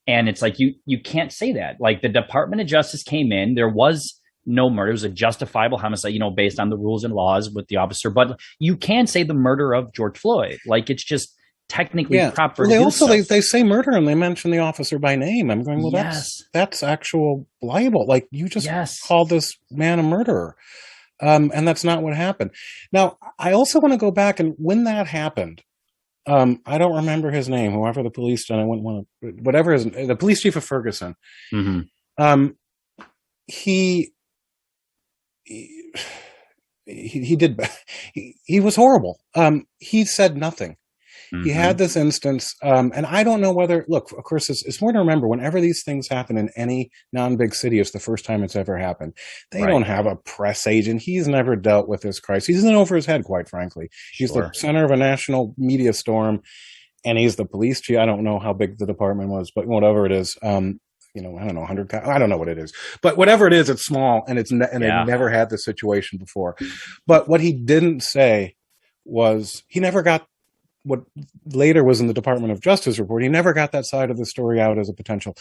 And it's like, you can't say that. Like the Department of Justice came in, there was no murder. It was a justifiable homicide, based on the rules and laws with the officer. But you can say the murder of George Floyd. Like it's just technically proper. Well, they say murder and they mention the officer by name. I'm going, well, that's actual libel. Like you just called this man a murderer. And that's not what happened. Now, I also want to go back, and when that happened, I don't remember his name, whoever the police, and I wouldn't want to, whatever the police chief of Ferguson. Mm-hmm. He was horrible. He said nothing. Mm-hmm. He had this instance, and I don't know whether, look, of course, it's important to remember whenever these things happen in any non-big city, it's the first time it's ever happened. They don't have a press agent. He's never dealt with this crisis. He's in over his head, quite frankly. He's the center of a national media storm, and he's the police chief. I don't know how big the department was, but whatever it is, I don't know, 100, I don't know what it is, but whatever it is, it's small, and they've never had this situation before. But what he didn't say was he never got what later was in the Department of Justice report. He never got that side of the story out as a potential.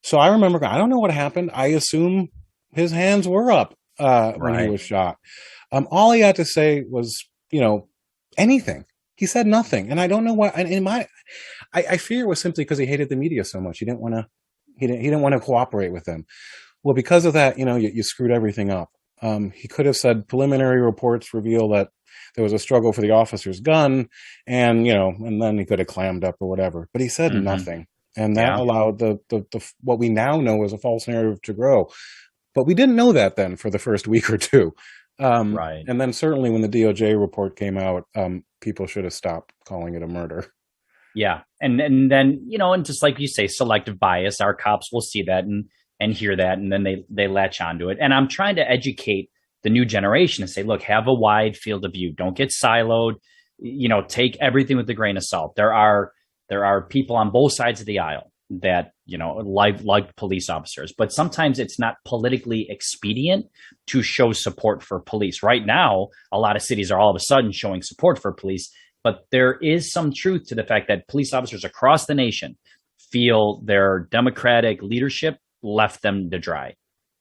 So I remember, I don't know what happened. I assume his hands were up when he was shot. All he had to say was, anything. He said nothing, and I don't know why. And I fear it was simply because he hated the media so much. He didn't want to. He didn't want to cooperate with them. Well, because of that, you screwed everything up. He could have said preliminary reports reveal that there was a struggle for the officer's gun, and then he could have clammed up or whatever. But he said nothing, and that allowed the what we now know as a false narrative to grow. But we didn't know that then for the first week or two. And then certainly when the DOJ report came out, people should have stopped calling it a murder. Yeah, and then and just like you say, selective bias. Our cops will see that and hear that, and then they latch onto it. And I'm trying to educate the new generation and say, look, have a wide field of view. Don't get siloed. Take everything with a grain of salt. There are people on both sides of the aisle that like police officers, but sometimes it's not politically expedient to show support for police. Right now, a lot of cities are all of a sudden showing support for police, but there is some truth to the fact that police officers across the nation feel their Democratic leadership left them to dry.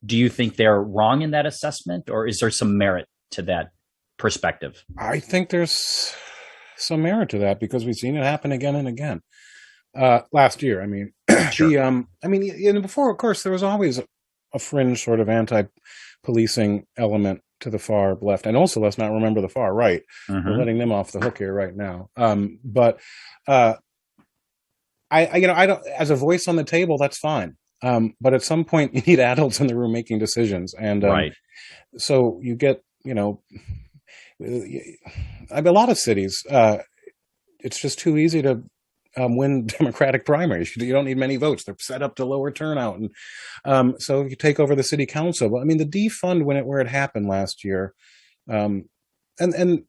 Do you think they're wrong in that assessment, or is there some merit to that perspective? I think there's some merit to that because we've seen it happen again and again. Last year, sure. Before, of course, there was always a fringe sort of anti-policing element to the far left, and also let's not remember the far right. Mm-hmm. We're letting them off the hook here right now. But I don't, as a voice on the table, that's fine. But at some point you need adults in the room making decisions. And so you get, a lot of cities, it's just too easy to win Democratic primaries. You don't need many votes. They're set up to lower turnout, and so you take over the city council. But I mean, the defund where it happened last year, and the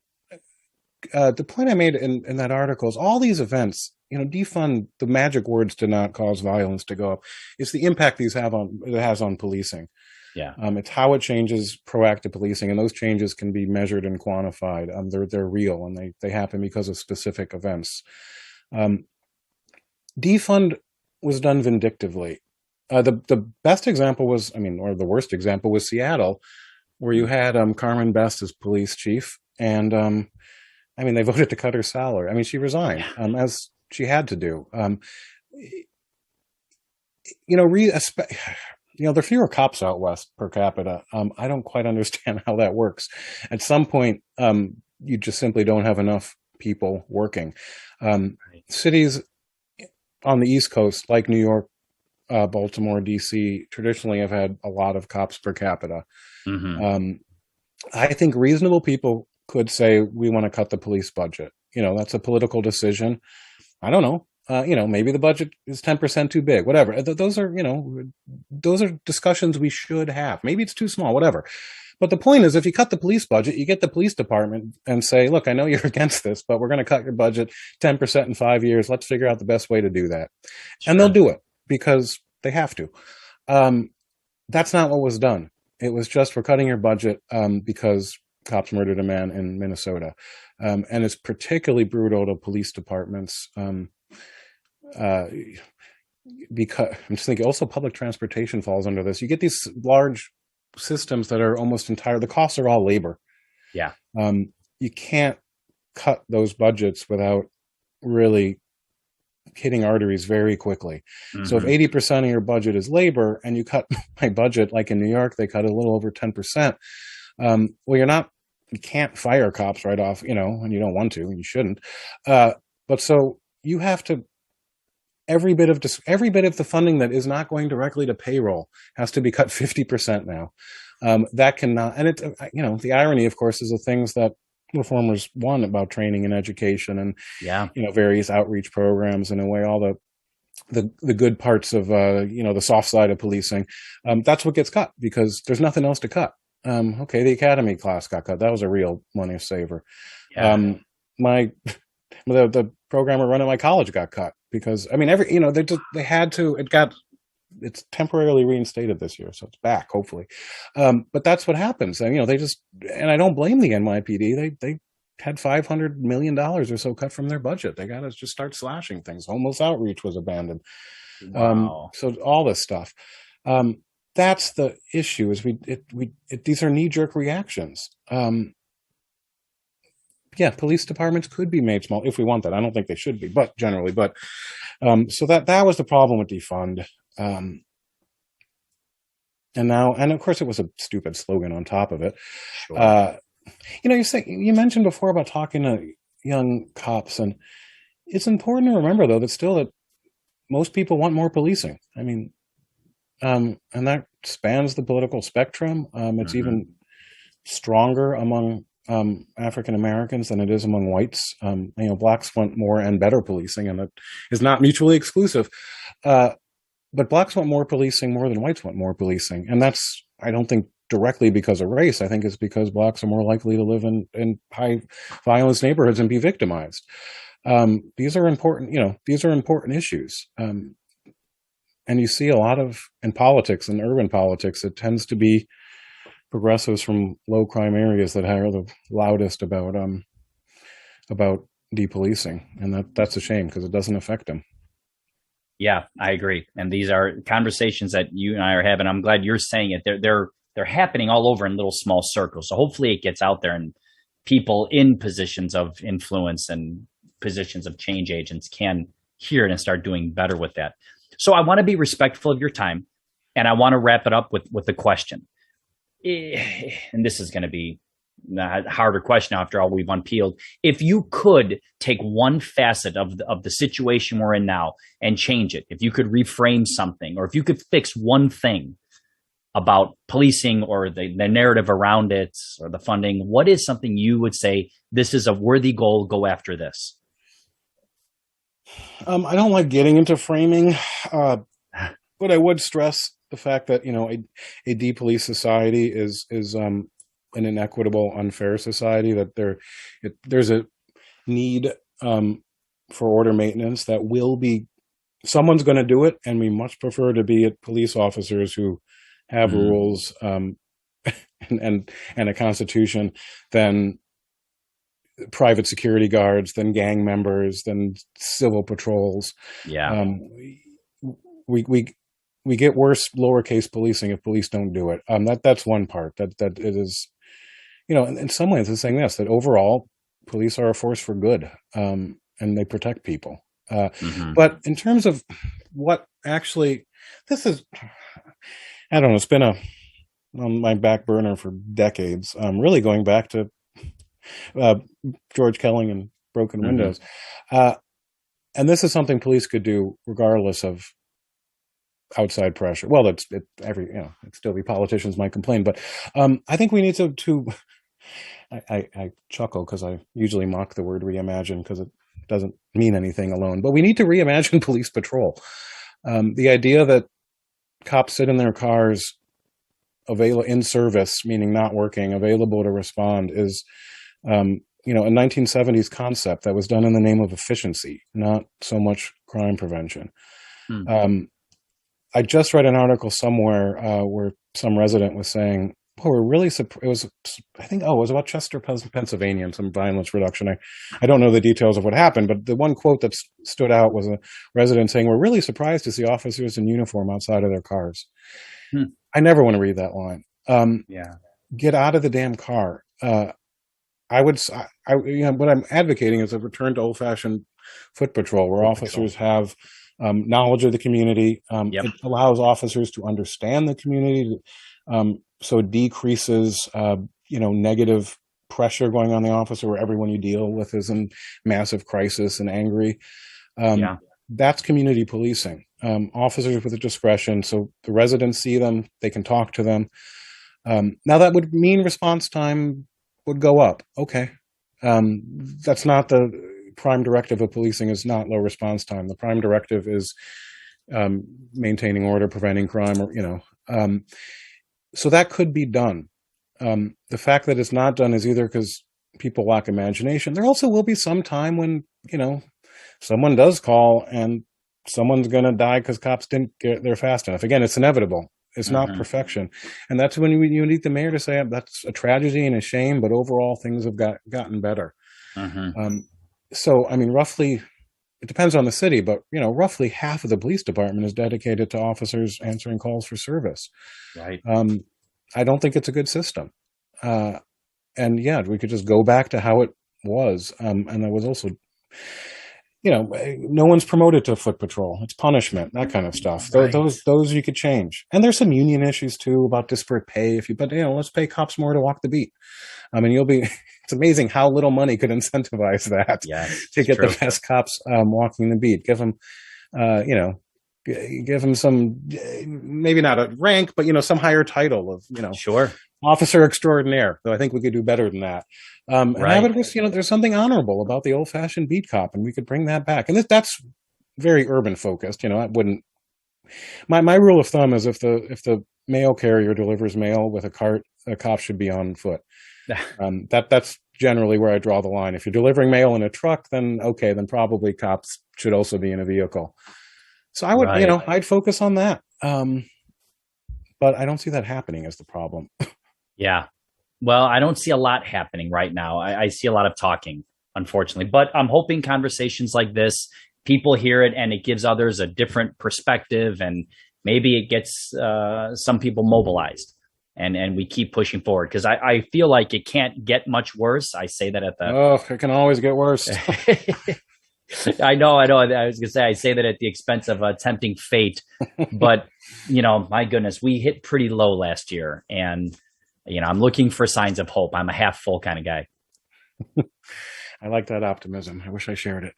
point I made in that article is all these events. Defund, the magic words to not cause violence to go up. It's the impact it has on policing. Yeah. It's how it changes proactive policing, and those changes can be measured and quantified. They're real, and they happen because of specific events. Defund was done vindictively. The best example was, or the worst example was Seattle, where you had Carmen Best as police chief, and they voted to cut her salary. She resigned, as she had to do. There are fewer cops out west per capita. I don't quite understand how that works. At some point, you just simply don't have enough people working. Cities on the East Coast, like New York, Baltimore, D.C., traditionally have had a lot of cops per capita. Mm-hmm. I think reasonable people could say, we want to cut the police budget. That's a political decision. I don't know. Maybe the budget is 10% too big, whatever. Those are discussions we should have. Maybe it's too small, whatever. But the point is, if you cut the police budget, you get the police department and say, look, I know you're against this, but we're going to cut your budget 10% in 5 years. Let's figure out the best way to do that. Sure. And they'll do it because they have to. That's not what was done. It was just, we're cutting your budget because cops murdered a man in Minnesota. And it's particularly brutal to police departments. Because I'm just thinking also public transportation falls under this. You get these large systems that are almost entire, the costs are all labor. Yeah. You can't cut those budgets without really hitting arteries very quickly. Mm-hmm. So if 80% of your budget is labor and you cut my budget, like in New York, they cut a little over 10%. You can't fire cops right off, and you don't want to, and you shouldn't. But so you have to, every bit of the funding that is not going directly to payroll has to be cut 50% now. That cannot, and it, the irony, of course, is the things that reformers want about training and education and, various outreach programs, in a way, all the good parts of, the soft side of policing. That's what gets cut because there's nothing else to cut. The academy class got cut. That was a real money saver. Yeah. The program running my college got cut because it's temporarily reinstated this year, so it's back hopefully. But that's what happens. And I don't blame the NYPD. They had $500 million or so cut from their budget. They got to just start slashing things. Homeless outreach was abandoned. Wow. So all this stuff. That's the issue. Is these are knee-jerk reactions. Police departments could be made small if we want that. I don't think they should be, but generally. But so that was the problem with defund. And of course, it was a stupid slogan on top of it. Sure. You mentioned before about talking to young cops, and it's important to remember, though, that most people want more policing. And that spans the political spectrum. It's even stronger among African Americans than it is among whites. Blacks want more and better policing, and it is not mutually exclusive. But blacks want more policing more than whites want more policing. And that's, I don't think, directly because of race. I think it's because blacks are more likely to live in high violence neighborhoods and be victimized. These are important issues. And you see a lot of, in politics, in urban politics, it tends to be progressives from low crime areas that are the loudest about depolicing. And that's a shame because it doesn't affect them. Yeah, I agree. And these are conversations that you and I are having. I'm glad you're saying it. They're happening all over in little small circles. So hopefully it gets out there and people in positions of influence and positions of change agents can hear it and start doing better with that. So I want to be respectful of your time, and I want to wrap it up with a question. And this is going to be a harder question after all we've unpeeled. If you could take one facet of the situation we're in now and change it, if you could reframe something, or if you could fix one thing about policing or the narrative around it or the funding, what is something you would say, this is a worthy goal, go after this? I don't like getting into framing, but I would stress the fact that a depolice society is an inequitable, unfair society. That there's a need for order maintenance that will be someone's going to do it, and we much prefer to be at police officers who have Mm, rules and a constitution than private security guards, than gang members, than civil patrols. yeah. Um, we get worse lowercase policing if police don't do it. That's one part that it is. In some ways, it's saying this that overall, police are a force for good, and they protect people. Hmm. But in terms of what actually, this is, I don't know, it's been on my back burner for decades. Really going back to uh, George Kelling and broken Hmm. windows. Uh, and this is something police could do regardless of outside pressure. Well, it'd still be politicians might complain, but I think we need to I chuckle because I usually mock the word reimagine because it doesn't mean anything alone, but we need to reimagine police patrol. The idea that cops sit in their cars available in service, meaning not working, available to respond is, a 1970s concept that was done in the name of efficiency, not so much crime prevention. Hmm. I just read an article somewhere where some resident was saying, "Oh, we're really it was, I think, it was about Chester, Pennsylvania, and some violence reduction." I don't know the details of what happened, but the one quote that stood out was a resident saying, "We're really surprised to see officers in uniform outside of their cars." Hmm. I never want to read that line. Yeah. Get out of the damn car. I would, what I'm advocating is a return to old-fashioned foot patrol, where Foot patrol. officers have knowledge of the community. Yep. It allows officers to understand the community, so it decreases, negative pressure going on the officer, where everyone you deal with is in massive crisis and angry. Um, Yeah. that's community policing. Officers with discretion, so the residents see them, they can talk to them. Now that would mean response time would go up. Okay. That's not the prime directive of policing, is not low response time. The prime directive is maintaining order, preventing crime, so that could be done. The fact that it's not done is either because people lack imagination. There also will be some time when, someone does call and someone's going to die because cops didn't get there fast enough. Again, it's inevitable. It's not Hmm. perfection. And that's when you need the mayor to say that's a tragedy and a shame, but overall things have gotten better. Hmm. So, I mean, roughly, it depends on the city, but, roughly half of the police department is dedicated to officers answering calls for service. Right. I don't think it's a good system. And yeah, we could just go back to how it was. And there was also, no one's promoted to foot patrol. It's punishment, that kind of stuff. Right. Those you could change. And there's some union issues too about disparate pay. But let's pay cops more to walk the beat. I mean, it's amazing how little money could incentivize that Yes. to It's get the true. best cops walking the beat. Give them, give them some, maybe not a rank, but, some higher title of, Sure. officer extraordinaire. Though I think we could do better than that. And that Right. would just, there's something honorable about the old fashioned beat cop, and we could bring that back. And that's very urban focused. I wouldn't, my rule of thumb is if the mail carrier delivers mail with a cart, a cop should be on foot. That's generally where I draw the line. If you're delivering mail in a truck, then okay, then probably cops should also be in a vehicle. So I would, Right. I'd focus on that. But I don't see that happening as the problem. Yeah. Well, I don't see a lot happening right now. I see a lot of talking, unfortunately. But I'm hoping conversations like this, people hear it and it gives others a different perspective, and maybe it gets some people mobilized, and we keep pushing forward, because I feel like it can't get much worse. I say that at the Oh, it can always get worse. I know. I was gonna say I say that at the expense of tempting fate, but my goodness, we hit pretty low last year, and I'm looking for signs of hope. I'm a half full kind of guy. I like that optimism. I wish I shared it.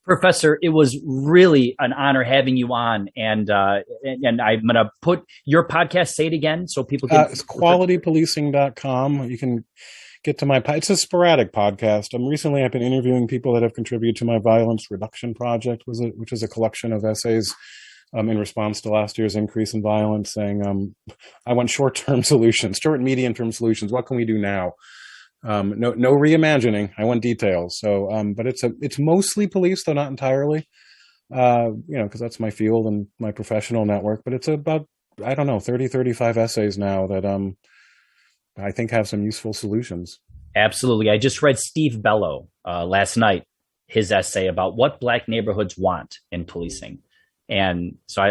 Professor, it was really an honor having you on, and I'm gonna put your podcast. Say it again so people can. It's qualitypolicing.com. You can get to my, it's a sporadic podcast. Recently I've been interviewing people that have contributed to my violence reduction project, which is a collection of essays in response to last year's increase in violence, saying, I want short-term solutions, short and medium-term solutions. What can we do now? No reimagining. I want details. So, but it's mostly police, though not entirely, because that's my field and my professional network. But it's about, I don't know, 30, 35 essays now that I think have some useful solutions. Absolutely. I just read Steve Bellow last night, his essay about what Black neighborhoods want in policing. And so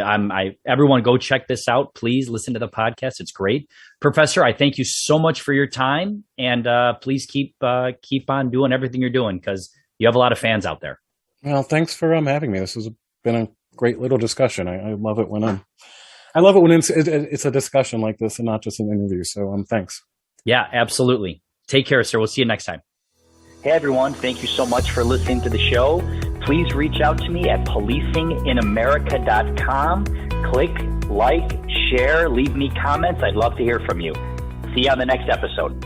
everyone go check this out. Please listen to the podcast. It's great. Professor, I thank you so much for your time, and please keep on doing everything you're doing, because you have a lot of fans out there. Well, thanks for having me. This has been a great little discussion. I love it when it's a discussion like this and not just an interview. So thanks. Yeah, absolutely. Take care, sir. We'll see you next time. Hey, everyone. Thank you so much for listening to the show. Please reach out to me at policinginamerica.com. Click, like, share, leave me comments. I'd love to hear from you. See you on the next episode.